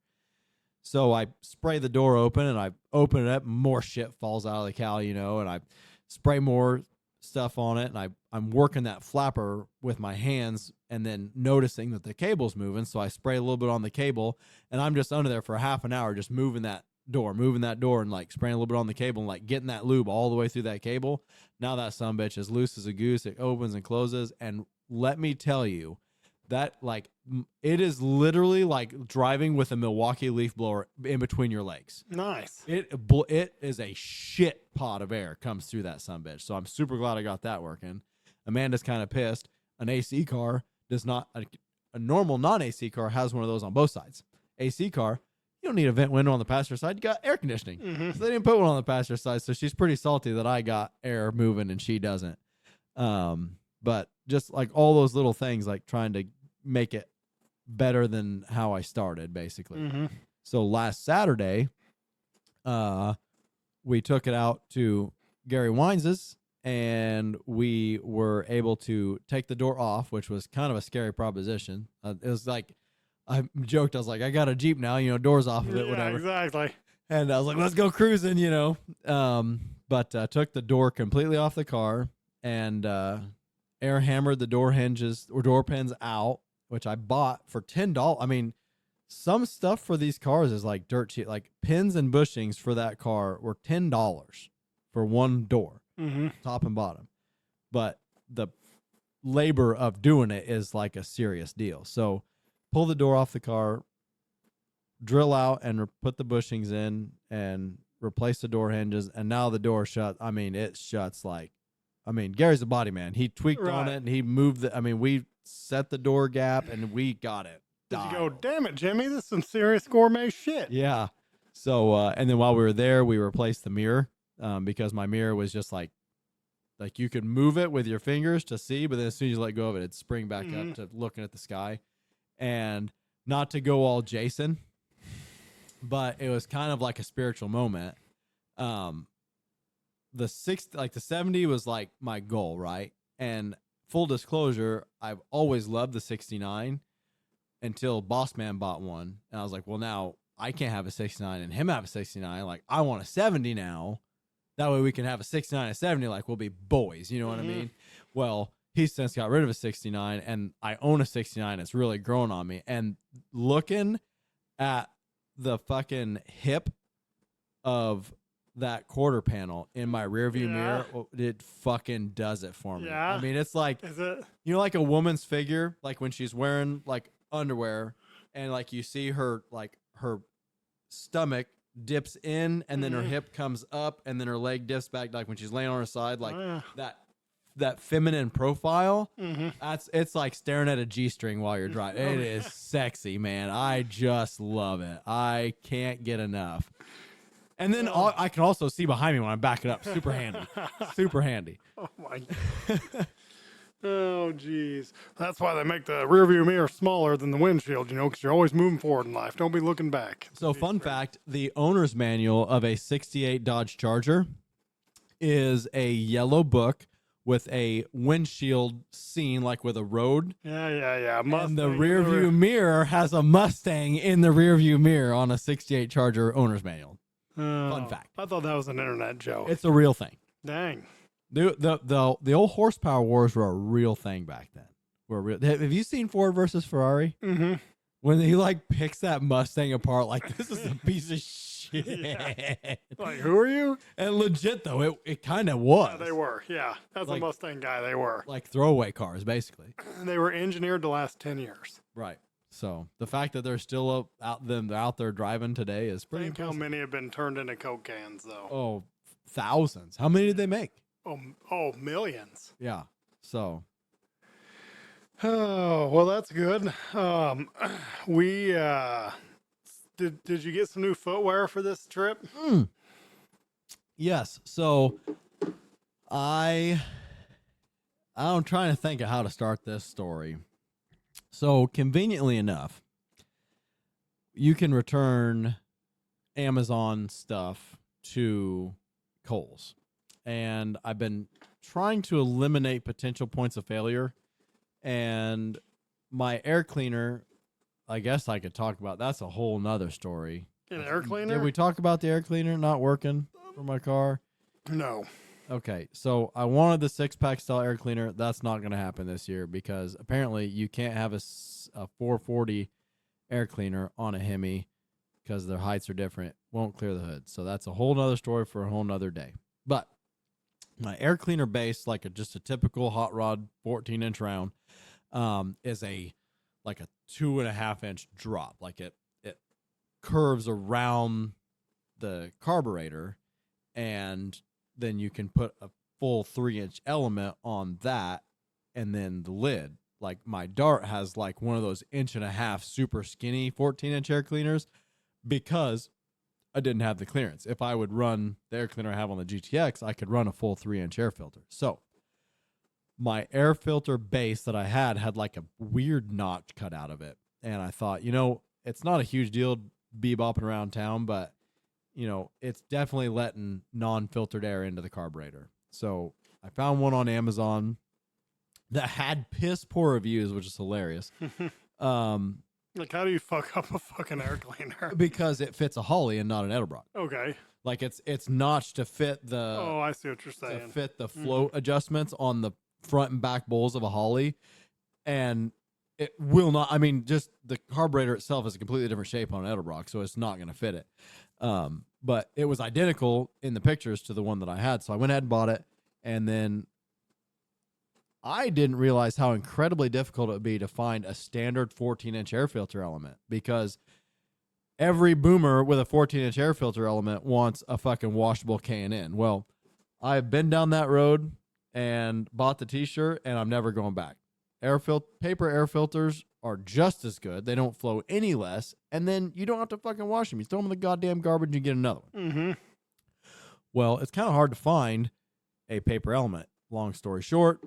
So I spray the door open, and I open it up, more shit falls out of the cow, you know, and I spray more stuff on it, and I'm working that flapper with my hands and then noticing that the cable's moving. So I spray a little bit on the cable, and I'm just under there for half an hour just moving that door, and like spraying a little bit on the cable and like getting that lube all the way through that cable. Now that sumbitch is loose as a goose. It opens and closes, and let me tell you that like it is literally like driving with a Milwaukee leaf blower in between your legs. Nice. It is a shit pot of air comes through that sumbitch. So I'm super glad I got that working. Amanda's kind of pissed. An AC car does not, a normal non-AC car has one of those on both sides. AC car, you don't need a vent window on the passenger side. You got air conditioning. Mm-hmm. So they didn't put one on the passenger side. So she's pretty salty that I got air moving and she doesn't. But just like all those little things, like trying to make it better than how I started, basically. Mm-hmm. So last Saturday, we took it out to Gary Wines's, and we were able to take the door off, which was kind of a scary proposition. It was like, I joked, I was like, I got a Jeep now, you know, doors off of it, whatever. Exactly. And I was like, let's go cruising, you know. But took the door completely off the car and air hammered the door hinges or door pins out, which I bought for $10. I mean, some stuff for these cars is like dirt cheap. Like pins and bushings for that car were $10 for one door, top and bottom. But the labor of doing it is like a serious deal. So pull the door off the car, drill out and put the bushings in and replace the door hinges. And now the door shut. I mean, it shuts like, I mean, Gary's a body man. He tweaked on it and he moved the, I mean, we set the door gap and we got it. Did you go, damn it, Jimmy, this is some serious gourmet shit. Yeah. So, and then while we were there, we replaced the mirror because my mirror was just like you could move it with your fingers to see, but then as soon as you let go of it, it'd spring back up to looking at the sky. And not to go all Jason, but it was kind of like a spiritual moment. The 70 was like my goal, right? And full disclosure, I've always loved the 69 until Boss Man bought one. And I was like, well, now I can't have a 69 and him have a 69. Like, I want a 70 now. That way we can have a 69 and a 70. Like, we'll be boys. You know what I mean? Well, he's since got rid of a 69 and I own a 69. It's really grown on me. And looking at the fucking hip of that quarter panel in my rearview mirror, it fucking does it for me. Yeah. I mean, it's like, is it? You know, like a woman's figure, like when she's wearing like underwear and like you see her, like her stomach dips in and then her hip comes up and then her leg dips back, like when she's laying on her side, like that feminine profile. It's like staring at a G-string while you're driving. It is sexy, man. I just love it. I can't get enough. And then I can also see behind me when I'm backing up. Super handy. Super handy. Oh, my God. Oh, geez. That's why they make the rearview mirror smaller than the windshield, you know, because you're always moving forward in life. Don't be looking back. So, fun fact, the owner's manual of a 68 Dodge Charger is a yellow book with a windshield scene, like with a road. Yeah. And the rearview mirror has a Mustang in the rearview mirror on a 68 Charger owner's manual. Fun fact. I thought that was an internet joke. It's a real thing. Dang. The old horsepower wars were a real thing back then. Have you seen Ford versus Ferrari? When he like picks that Mustang apart, like this is a piece of shit. Like, who are you? And legit though, it kind of was. Yeah, they were. Yeah, as Like- a Mustang guy, they were. like throwaway cars, basically. They were engineered to last 10 years. Right. So the fact that they're still out there driving today is pretty Think how impressive. many have been turned into Coke cans, though. Oh, thousands. How many did they make? Oh, millions. Yeah. So Oh, well, that's good. We did you get some new footwear for this trip? yes. So I'm trying to think of how to start this story. So conveniently enough, you can return Amazon stuff to Kohl's. And I've been trying to eliminate potential points of failure. And my air cleaner, I guess I could talk about. That's a whole nother story. An air cleaner? Did we talk about the air cleaner not working for my car? No. Okay, so I wanted the 6-pack style air cleaner. That's not going to happen this year because apparently you can't have a 440 air cleaner on a Hemi because their heights are different. Won't clear the hood. So that's a whole nother story for a whole nother day. But my air cleaner base, like just a typical hot rod 14-inch round, is like a 2.5-inch drop. Like it curves around the carburetor, and then you can put a full 3-inch element on that, and then the lid. Like my Dart has like one of those 1.5-inch super skinny 14-inch air cleaners because I didn't have the clearance. If I would run the air cleaner I have on the GTX, I could run a full 3-inch air filter. So my air filter base that I had like a weird notch cut out of it. And I thought, it's not a huge deal bebopping around town, but, it's definitely letting non-filtered air into the carburetor. So I found one on Amazon that had piss poor reviews, which is hilarious. Like, how do you fuck up a fucking air cleaner? Because it fits a Holly and not an Edelbrock. Okay. Like it's notched to fit the Oh, I see what you're saying. to fit the float adjustments on the front and back bowls of a Holly, and it will not. I mean, just the carburetor itself is a completely different shape on an Edelbrock, so it's not going to fit it. But it was identical in the pictures to the one that I had, so I went ahead and bought it, and then I didn't realize how incredibly difficult it would be to find a standard 14-inch air filter element because every boomer with a 14-inch air filter element wants a fucking washable K&N. Well, I've been down that road and bought the T-shirt, and I'm never going back. Paper air filters are just as good. They don't flow any less, and then you don't have to fucking wash them. You throw them in the goddamn garbage and get another one. Mm-hmm. Well, it's kind of hard to find a paper element. Long story short,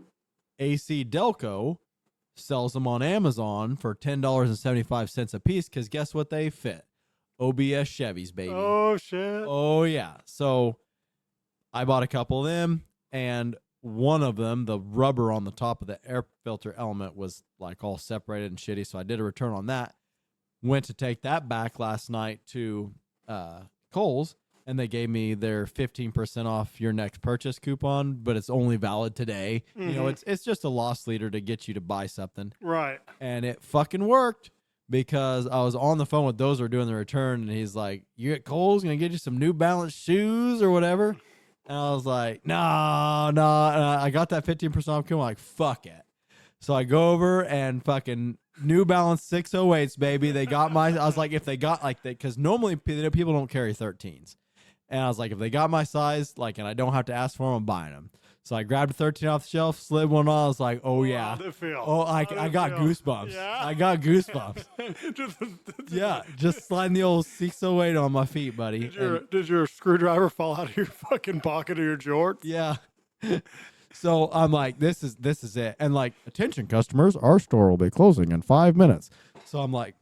AC Delco sells them on Amazon for $10.75 a piece because guess what they fit? OBS Chevys, baby. Oh, shit. Oh, yeah. So I bought a couple of them, and one of them, the rubber on the top of the air filter element was like all separated and shitty, so I did a return on that. Went to take that back last night to Kohl's, and they gave me their 15% off your next purchase coupon, but it's only valid today. Mm-hmm. It's just a loss leader to get you to buy something. Right. And it fucking worked because I was on the phone with Dozer doing the return, and he's like, "You at Kohl's gonna get you some New Balance shoes or whatever?" And I was like, no. And I got that 15% off coupon. I'm like, fuck it. So I go over and fucking New Balance 608s, baby. They got I was like, if they got like that, because normally people don't carry 13s. And I was like, if they got my size, like, and I don't have to ask for them, I'm buying them. So I grabbed a 13 off the shelf, slid one on. I was like, oh, yeah. How'd it feel? Oh, I got goosebumps. Yeah? I got goosebumps. Yeah, just sliding the old 608 on my feet, buddy. Did your screwdriver fall out of your fucking pocket of your jorts? Yeah. So I'm like, this is it. And like, attention customers, our store will be closing in 5 minutes. So I'm like,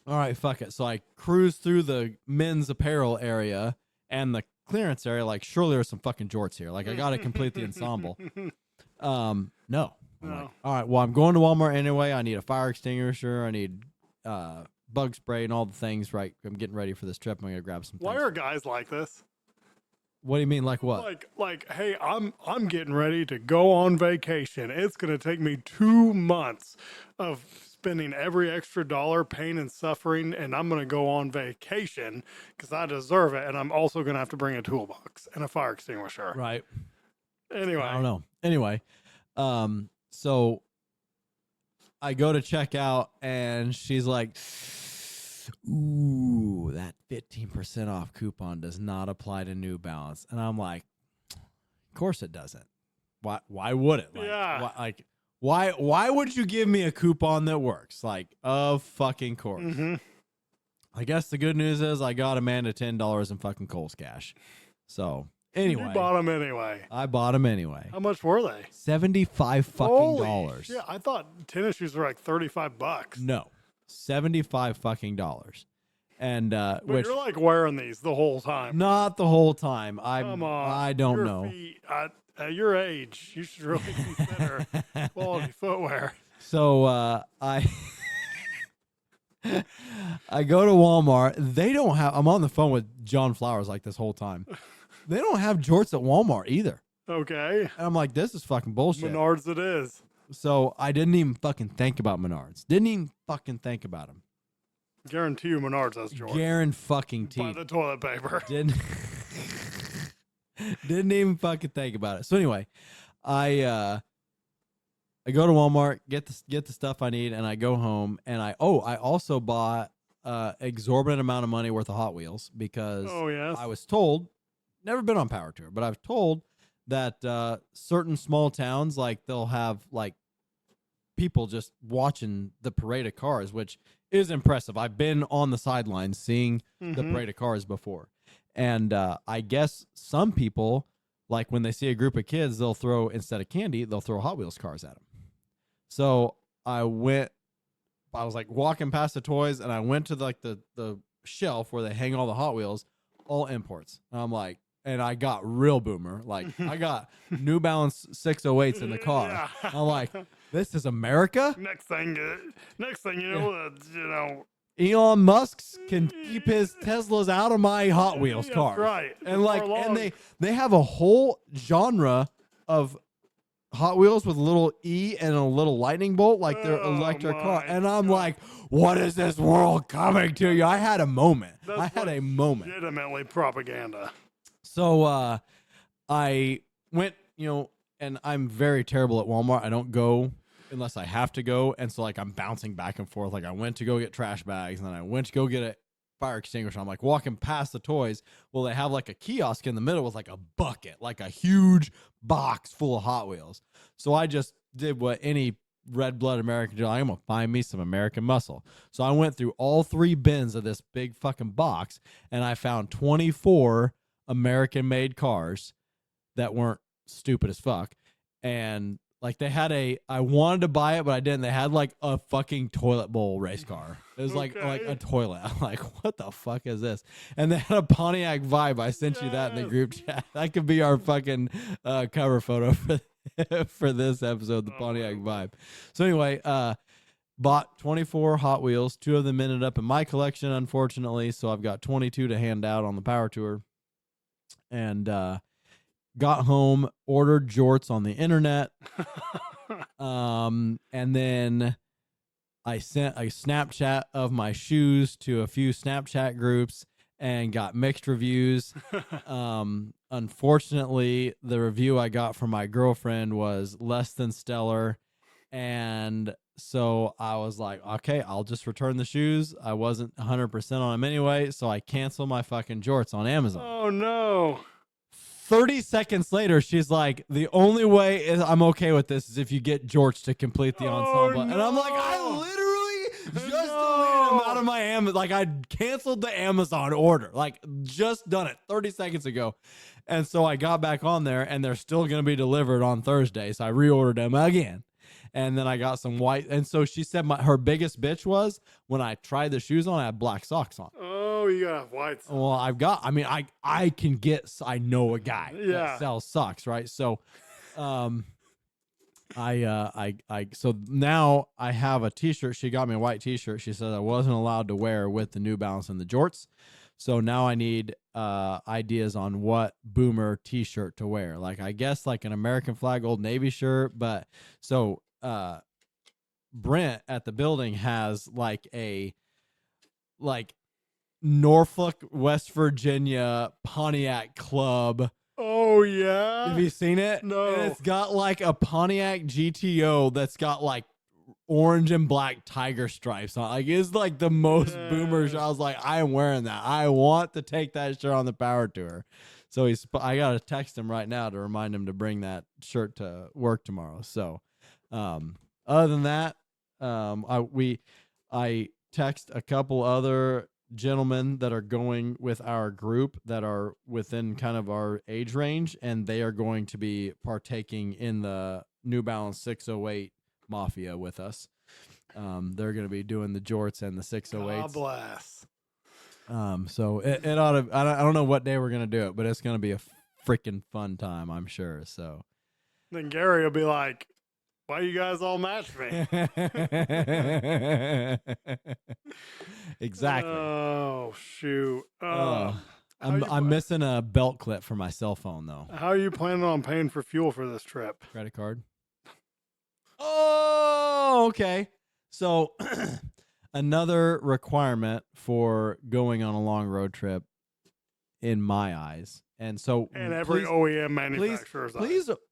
all right, fuck it. So I cruise through the men's apparel area and the clearance area, like, surely there's some fucking jorts here. Like, I got to complete the ensemble. No. I'm like, all right, well, I'm going to Walmart anyway. I need a fire extinguisher. I need bug spray and all the things, right? I'm getting ready for this trip. I'm going to grab some Why things. are guys like this? What do you mean, like what? Like, hey, I'm getting ready to go on vacation. It's going to take me 2 months of spending every extra dollar, pain and suffering, and I'm going to go on vacation because I deserve it. And I'm also going to have to bring a toolbox and a fire extinguisher. Right. Anyway. I don't know. Anyway, so I go to check out, and she's like, ooh, that 15% off coupon does not apply to New Balance. And I'm like, of course it doesn't. Why would it? Like, yeah. Why would you give me a coupon that works? Like, of fucking course. Mm-hmm. I guess the good news is I got Amanda $10 in fucking Kohl's cash. So anyway, You bought them anyway. I bought them anyway. How much were they? $75 fucking dollars. Yeah, I thought tennis shoes were like $35. No, $75 fucking dollars. And But which you're like wearing these the whole time. not the whole time. Come on. I don't Your know. Feet, at your age, you should really consider quality footwear. So I I go to Walmart. They don't have. I'm on the phone with John Flowers like this whole time. They don't have jorts at Walmart either. Okay. And I'm like, this is fucking bullshit. Menards it is. So I didn't even fucking think about Menards. Didn't even fucking think about them. Guarantee you Menards has jorts. Garen fucking Buy the toilet paper. Didn't even fucking think about it. So anyway, I go to Walmart, get the stuff I need, and I go home, and I also bought exorbitant amount of money worth of Hot Wheels because I was told, never been on Power Tour, but I was told that certain small towns, like, they'll have like people just watching the parade of cars, which is impressive. I've been on the sidelines seeing the parade of cars before. And I guess some people, like when they see a group of kids, they'll throw, instead of candy, they'll throw Hot Wheels cars at them. So I was like walking past the toys, and I went to the shelf where they hang all the Hot Wheels, all imports. And I'm like, and I got real boomer. Like, I got New Balance 608s in the car. Yeah. I'm like, this is America? Next thing you know, Elon Musk can keep his Teslas out of my Hot Wheels cars. Right. And like, and they have a whole genre of Hot Wheels with a little E and a little lightning bolt, like their electric car. And I'm like, what is this world coming to you? I had a moment. Legitimately propaganda. So I went, and I'm very terrible at Walmart. I don't go unless I have to go. And so, like, I'm bouncing back and forth. Like, I went to go get trash bags, and then I went to go get a fire extinguisher. I'm like walking past the toys. Well, they have like a kiosk in the middle with like a bucket, like a huge box full of Hot Wheels. So I just did what any red-blooded American do. I'm going to find me some American muscle. So I went through all 3 bins of this big fucking box, and I found 24 American-made cars that weren't stupid as fuck. And like, they had I wanted to buy it, but I didn't. They had like a fucking toilet bowl race car. It was like a toilet. I'm like, what the fuck is this? And they had a Pontiac Vibe. I sent you that in the group chat. That could be our fucking cover photo for this episode, the Pontiac Vibe. So anyway, bought 24 Hot Wheels. 2 of them ended up in my collection, unfortunately. So I've got 22 to hand out on the Power Tour. And got home, ordered jorts on the internet. And then I sent a Snapchat of my shoes to a few Snapchat groups and got mixed reviews. Unfortunately, the review I got from my girlfriend was less than stellar. And so I was like, okay, I'll just return the shoes. I wasn't 100% on them anyway, so I canceled my fucking jorts on Amazon. Oh, no. 30 seconds later, she's like, the only way I'm okay with this is if you get George to complete the ensemble. No. And I'm like, I literally just deleted him out of my Amazon. Like, I canceled the Amazon order. Like, just done it 30 seconds ago. And so I got back on there, and they're still going to be delivered on Thursday. So I reordered them again. And then I got some white. And so she said her biggest bitch was when I tried the shoes on, I had black socks on. Oh, you got white socks. Well, I know a guy that sells socks, right? So, so now I have a t-shirt. She got me a white t-shirt. She said I wasn't allowed to wear with the New Balance and the jorts. So now I need ideas on what boomer t-shirt to wear. Like, I guess like an American flag Old Navy shirt, but so Brent at the building has like Norfolk, West Virginia Pontiac Club. Oh yeah. Have you seen it? No. And it's got like a Pontiac GTO that's got like orange and black tiger stripes on. Like it's like the most boomer shirt. I was like, I am wearing that. I want to take that shirt on the power tour. So I gotta text him right now to remind him to bring that shirt to work tomorrow. So other than that, I text a couple other gentlemen that are going with our group that are within kind of our age range, and they are going to be partaking in the New Balance 608 Mafia with us. They're going to be doing the jorts and the 608s. God bless. So it ought to. I don't know what day we're going to do it, but it's going to be a freaking fun time, I'm sure. So then Gary will be like, "Why you guys all match me?" Exactly. Oh shoot. I'm missing a belt clip for my cell phone though. How are you planning on paying for fuel for this trip? Credit card. Oh, okay. So another requirement for going on a long road trip in my eyes. And so every OEM manufacturer's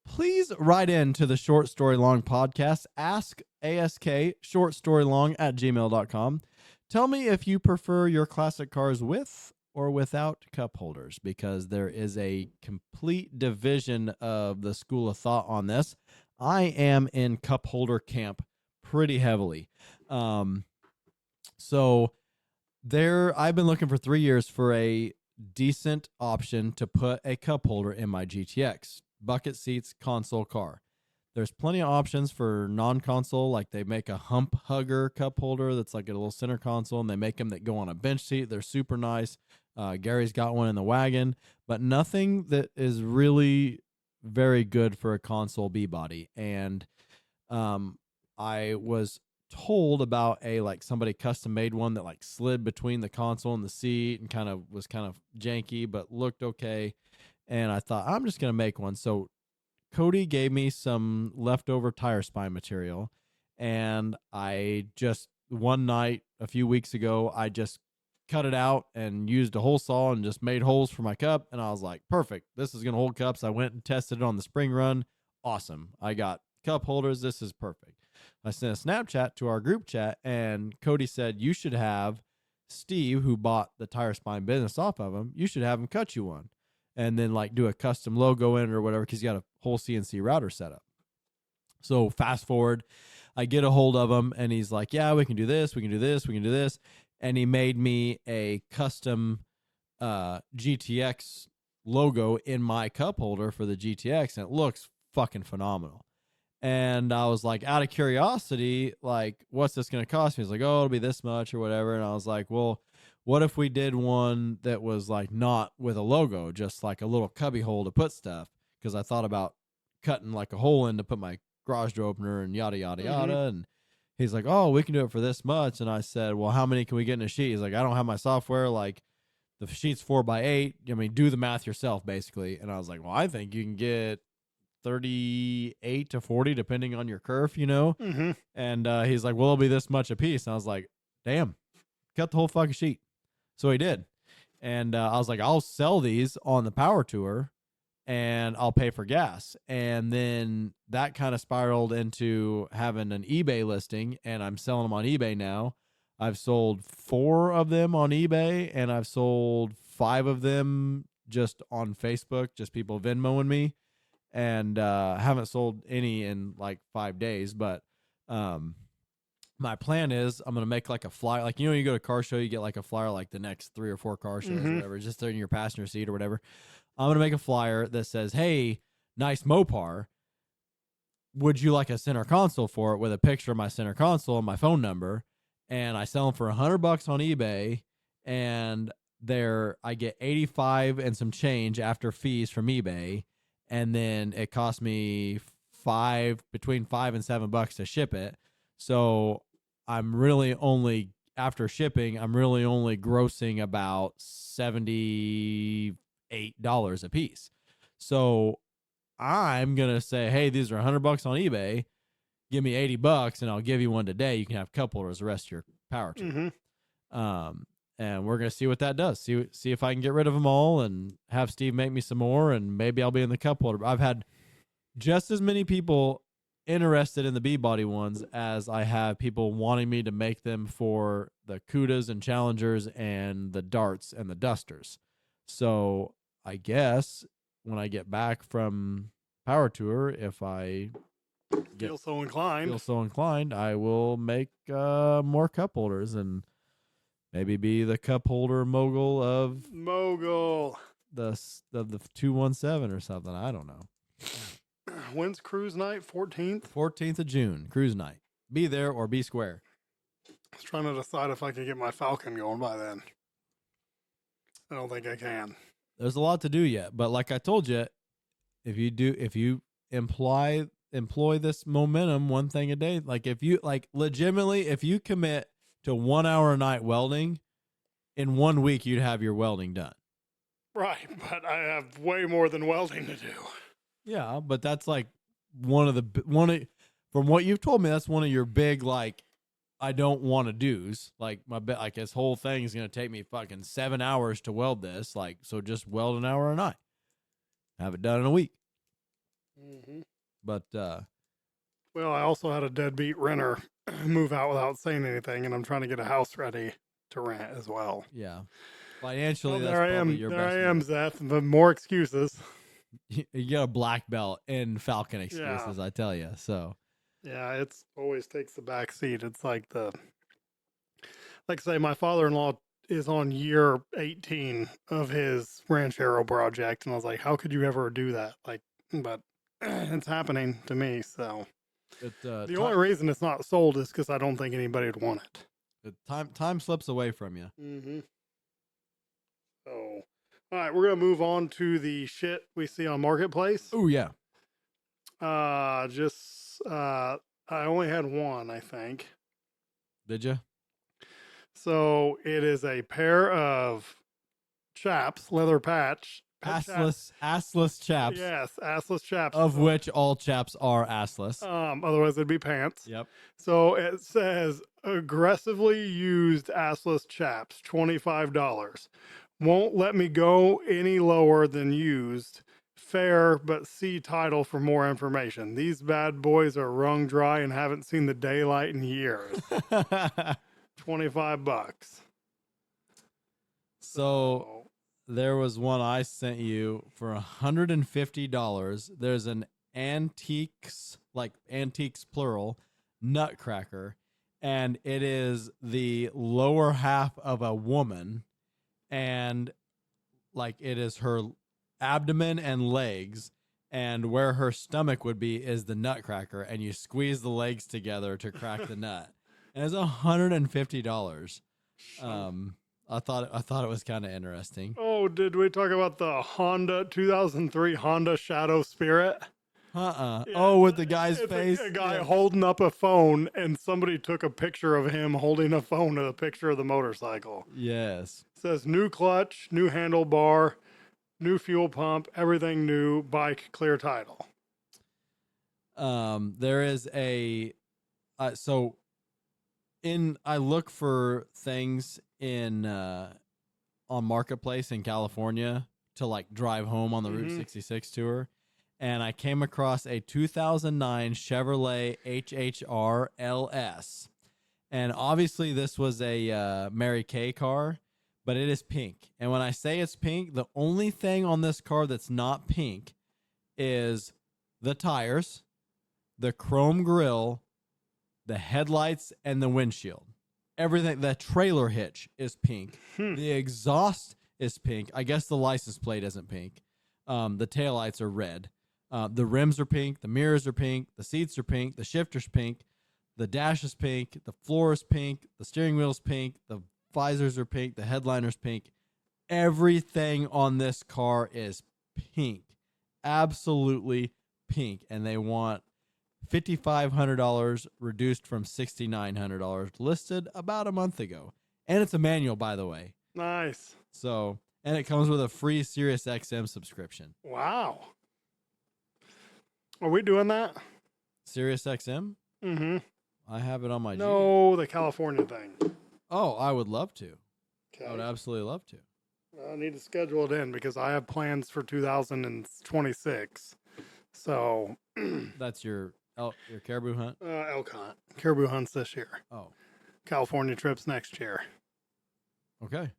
please write in to the Short Story Long podcast. Ask ASK shortstoryLong@gmail.com. Tell me if you prefer your classic cars with or without cup holders, because there is a complete division of the school of thought on this. I am in cup holder camp pretty heavily. So I've been looking for 3 years for a decent option to put a cup holder in my GTX. Bucket seats, console car. There's plenty of options for non-console, like they make a hump hugger cup holder that's like a little center console, and they make them that go on a bench seat. They're super nice. Gary's got one in the wagon, but nothing that is really very good for a console B-body. And I was told about somebody custom made one that like slid between the console and the seat and was kind of janky but looked okay, and I thought I'm just gonna make one. So Cody gave me some leftover tire spine material, and I just one night a few weeks ago I just cut it out and used a hole saw and just made holes for my cup, and I was like, perfect, this is gonna hold cups. I went and tested it on the spring run. Awesome, I got cup holders. This is perfect. I sent a Snapchat to our group chat, and Cody said, you should have Steve, who bought the tire spine business off of him, you should have him cut you one and then like do a custom logo in it or whatever, because you got a whole CNC router set up. So fast forward, I get a hold of him, and he's like, yeah, we can do this, we can do this, we can do this. And he made me a custom GTX logo in my cup holder for the GTX, and it looks fucking phenomenal. And I was like, out of curiosity, like, what's this going to cost me? He's like, oh, it'll be this much or whatever. And I was like, well, what if we did one that was like not with a logo, just like a little cubby hole to put stuff? Because I thought about cutting like a hole in to put my garage door opener and yada, yada, yada. And he's like, oh, we can do it for this much. And I said, well, how many can we get in a sheet? He's like, I don't have my software. Like, the sheet's 4x8. I mean, do the math yourself, basically. And I was like, well, I think you can get 38 to 40 depending on your curve, you know. And he's like, well, it'll be this much a piece. And I was like, damn, cut the whole fucking sheet. So he did. And I was like, I'll sell these on the power tour and I'll pay for gas. And then that kind of spiraled into having an eBay listing, and I'm selling them on eBay now. I've sold 4 of them on eBay, and I've sold 5 of them just on Facebook, just people Venmoing me. And haven't sold any in like 5 days. But my plan is I'm going to make like a flyer. Like, you know, you go to a car show, you get like a flyer like the next 3 or 4 car shows or whatever, just in your passenger seat or whatever. I'm going to make a flyer that says, hey, nice Mopar. Would you like a center console for it, with a picture of my center console and my phone number? And I sell them for $100 on eBay. And I get 85 and some change after fees from eBay. And then it cost me between $5 and $7 to ship it. So I'm really only, after shipping, I'm really only grossing about $78 a piece. So I'm going to say, hey, these are $100 on eBay. give me $80 and I'll give you one today. You can have cup holders the rest of your power tour. Mm-hmm. And we're going to see what that does. See if I can get rid of them all and have Steve make me some more, and maybe I'll be in the cup holder. I've had just as many people interested in the B-body ones as I have people wanting me to make them for the Cudas and Challengers and the Darts and the Dusters. So I guess when I get back from Power Tour, if I Feel so inclined, I will make more cup holders and maybe be the cup holder mogul of the 217 or something. I don't know. When's cruise night? 14th? 14th of June, cruise night. Be there or be square. I was trying to decide if I could get my Falcon going by then. I don't think I can. There's a lot to do yet, but like I told you, if you employ this momentum, one thing a day, like if you legitimately, if you commit to 1 hour a night welding, in 1 week you'd have your welding done. Right, but I have way more than welding to do. Yeah, but that's like from what you've told me, that's one of your big I don't want to do's. Like this whole thing is gonna take me fucking 7 hours to weld this. So just weld an hour a night, have it done in a week. Mm-hmm. But well, I also had a deadbeat renter move out without saying anything, and I'm trying to get a house ready to rent as well. Yeah, financially, well, that's probably your best. There I am, Seth. But more excuses. You got a black belt in Falcon excuses, yeah. I tell you. So yeah, it's always takes the back seat. It's like say my father-in-law is on year 18 of his ranchero project, and I was like, how could you ever do that? But it's happening to me. So the only reason it's not sold is because I don't think anybody would want it. Time slips away from you. Mm-hmm. So, all right, we're gonna move on to the shit we see on Marketplace. Oh yeah. I only had one, I think. Did you? So it is a pair of chaps, leather patch. Assless chaps. Yes, assless chaps. Of which all chaps are assless. Otherwise it'd be pants. Yep. So it says aggressively used assless chaps, $25. Won't let me go any lower than used. Fair, but see title for more information. These bad boys are wrung dry and haven't seen the daylight in years. $25. So there was one I sent you for $150. There's an antiques plural, nutcracker, and it is the lower half of a woman, and it is her abdomen and legs, and where her stomach would be is the nutcracker, and you squeeze the legs together to crack the nut. And it's $150. I thought it was kind of interesting. Oh, did we talk about the 2003 Honda Shadow Spirit? Yeah, oh, with the guy's face? A guy holding up a phone, and somebody took a picture of him holding a phone with a picture of the motorcycle. Yes. It says new clutch, new handlebar, new fuel pump, everything new, bike, clear title. There is I look for things on Marketplace in California to drive home on the Route 66 tour, and I came across a 2009 Chevrolet HHR LS, and obviously this was a Mary Kay car, but it is pink. And when I say it's pink, the only thing on this car that's not pink is the tires, the chrome grille, the headlights, and the windshield. Everything, the trailer hitch is pink. The exhaust is pink. I guess the license plate isn't pink. The taillights are red. The rims are pink. The mirrors are pink. The seats are pink. The shifter's pink. The dash is pink. The floor is pink. The steering wheel's pink. The visors are pink. The headliner's pink. Everything on this car is pink. Absolutely pink. And they want $5,500 reduced from $6,900, listed about a month ago. And it's a manual, by the way. Nice. So, and it comes with a free Sirius XM subscription. Wow. Are we doing that? Sirius XM? Mm-hmm. I have it on my Jeep. No, the California thing. Oh, I would love to. I would Okay. absolutely love to. I need to schedule it in because I have plans for 2026. So, That's your caribou hunt? elk hunt, caribou hunts this year. Oh, California trips next year. okay.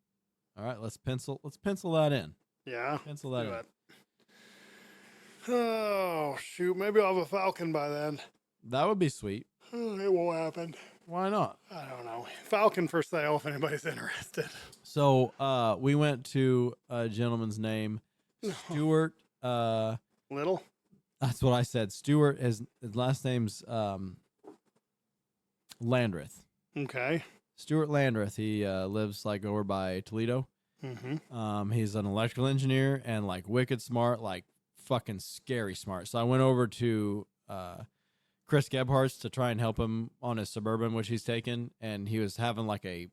All right, let's pencil that in. Yeah. Pencil that Do in. it. Oh shoot! Maybe I'll have a falcon by then. That would be sweet. It won't happen. Why not? I don't know. Falcon for sale if anybody's interested. So, we went to a gentleman's name, Stuart. Little. That's what I said. Stuart. His last name's Landreth. Okay. Stuart Landreth. He lives like over by Toledo. Mm-hmm. He's an electrical engineer and like wicked smart, like fucking scary smart. So I went over to Chris Gebhardt's to try and help him on his Suburban, which he's taken, and he was having like a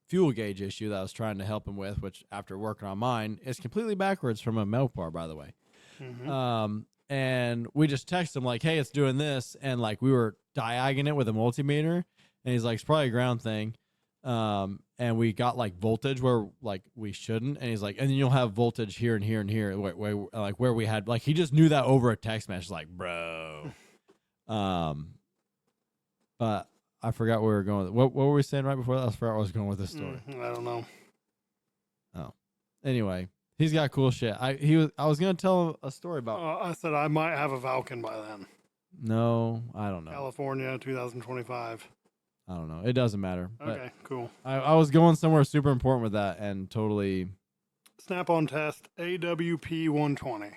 fuel gauge issue that I was trying to help him with, which after working on mine is completely backwards from a S.M.O.R.R, by the way. Mm-hmm. And we just texted him like, hey, it's doing this, and like we were diagging it with a multimeter, and he's like, it's probably a ground thing. And we got like voltage where like we shouldn't, and he's like, and then you'll have voltage here and here and here, like where we had, like he just knew that over a text message, like, bro. But I forgot where we were going. What were we saying right before that? I forgot where I was going with this story. I don't know. Oh, anyway, he's got cool shit. I was gonna tell a story about. I said I might have a falcon by then. No, I don't know. California, 2025. I don't know. It doesn't matter. Okay, cool. I was going somewhere super important with that and totally. Snap-on test AWP 120.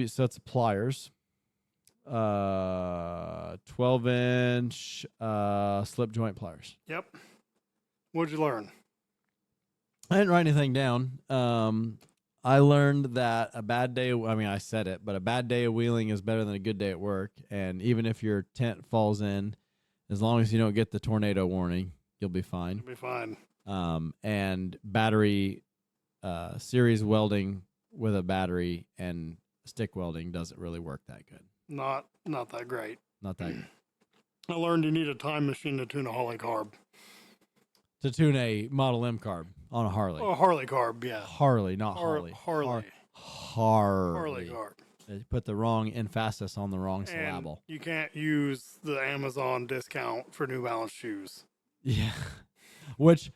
So it's pliers. 12-inch slip joint pliers. Yep. What'd you learn? I didn't write anything down. I learned that a bad day, I said it, but a bad day of wheeling is better than a good day at work. And even if your tent falls in, as long as you don't get the tornado warning, you'll be fine. You'll be fine. And battery, series welding with a battery and stick welding doesn't really work that good. Not that great. Not that good. I learned you need a time machine to tune a Harley carb. To tune a Model M carb on a Harley. Oh, Harley carb, yeah. Harley, not Harley. Harley. Harley Carb. They put the wrong emphasis on the wrong syllable. You can't use the Amazon discount for New Balance shoes. Yeah. Which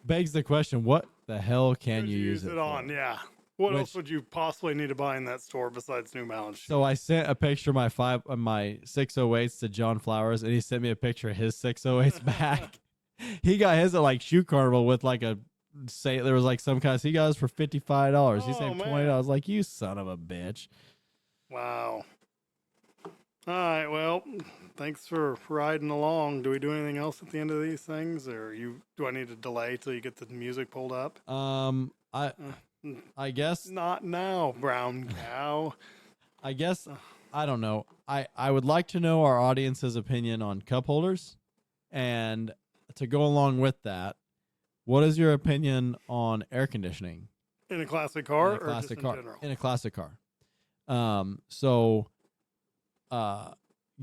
begs the question, what the hell can you use it on? for? Yeah. What else would you possibly need to buy in that store besides New Balance shoes? So I sent a picture of my 608s to John Flowers, and he sent me a picture of his 608s back. He got his at like Shoe Carnival with like there was like some kind of, he got his for $55. He saved $20. I was like, you son of a bitch. Wow. All right. Well, thanks for riding along. Do we do anything else at the end of these things, or do I need to delay till you get the music pulled up? I guess not now, brown cow. I guess I don't know. I would like to know our audience's opinion on cup holders, and to go along with that, what is your opinion on air conditioning in a classic car or just in general? In a classic car.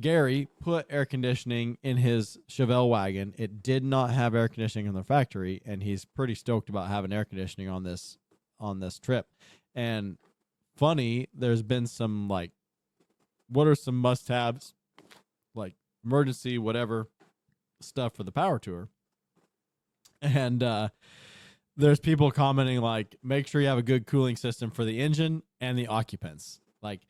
Gary put air conditioning in his Chevelle wagon. It did not have air conditioning in the factory, and he's pretty stoked about having air conditioning on this trip. And funny, there's been some like, what are some must-haves, like emergency whatever stuff for the power tour, and there's people commenting like, make sure you have a good cooling system for the engine and the occupants. Like,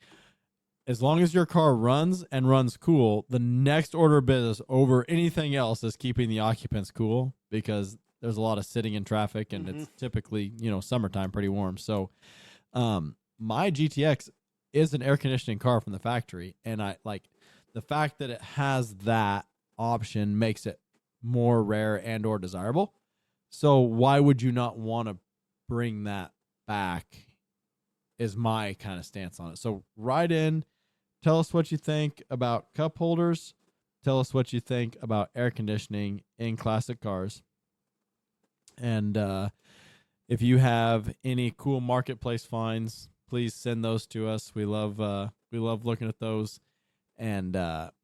as long as your car runs and runs cool, the next order of business over anything else is keeping the occupants cool, because there's a lot of sitting in traffic, and it's typically, summertime, pretty warm. So my GTX is an air conditioning car from the factory, and I like the fact that it has that option makes it more rare and or desirable. So why would you not want to bring that back is my kind of stance on it. So write in, tell us what you think about cup holders. Tell us what you think about air conditioning in classic cars. And if you have any cool marketplace finds, please send those to us. We love looking at those. And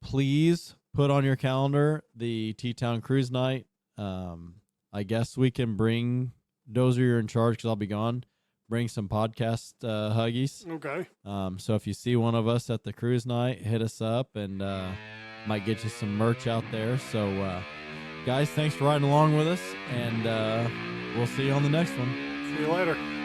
please put on your calendar the T-Town Cruise Night. I guess we can bring Dozer, you're in charge because I'll be gone. Bring some podcast huggies. Okay. So if you see one of us at the cruise night, hit us up and might get you some merch out there. So, guys, thanks for riding along with us, and we'll see you on the next one. See you later.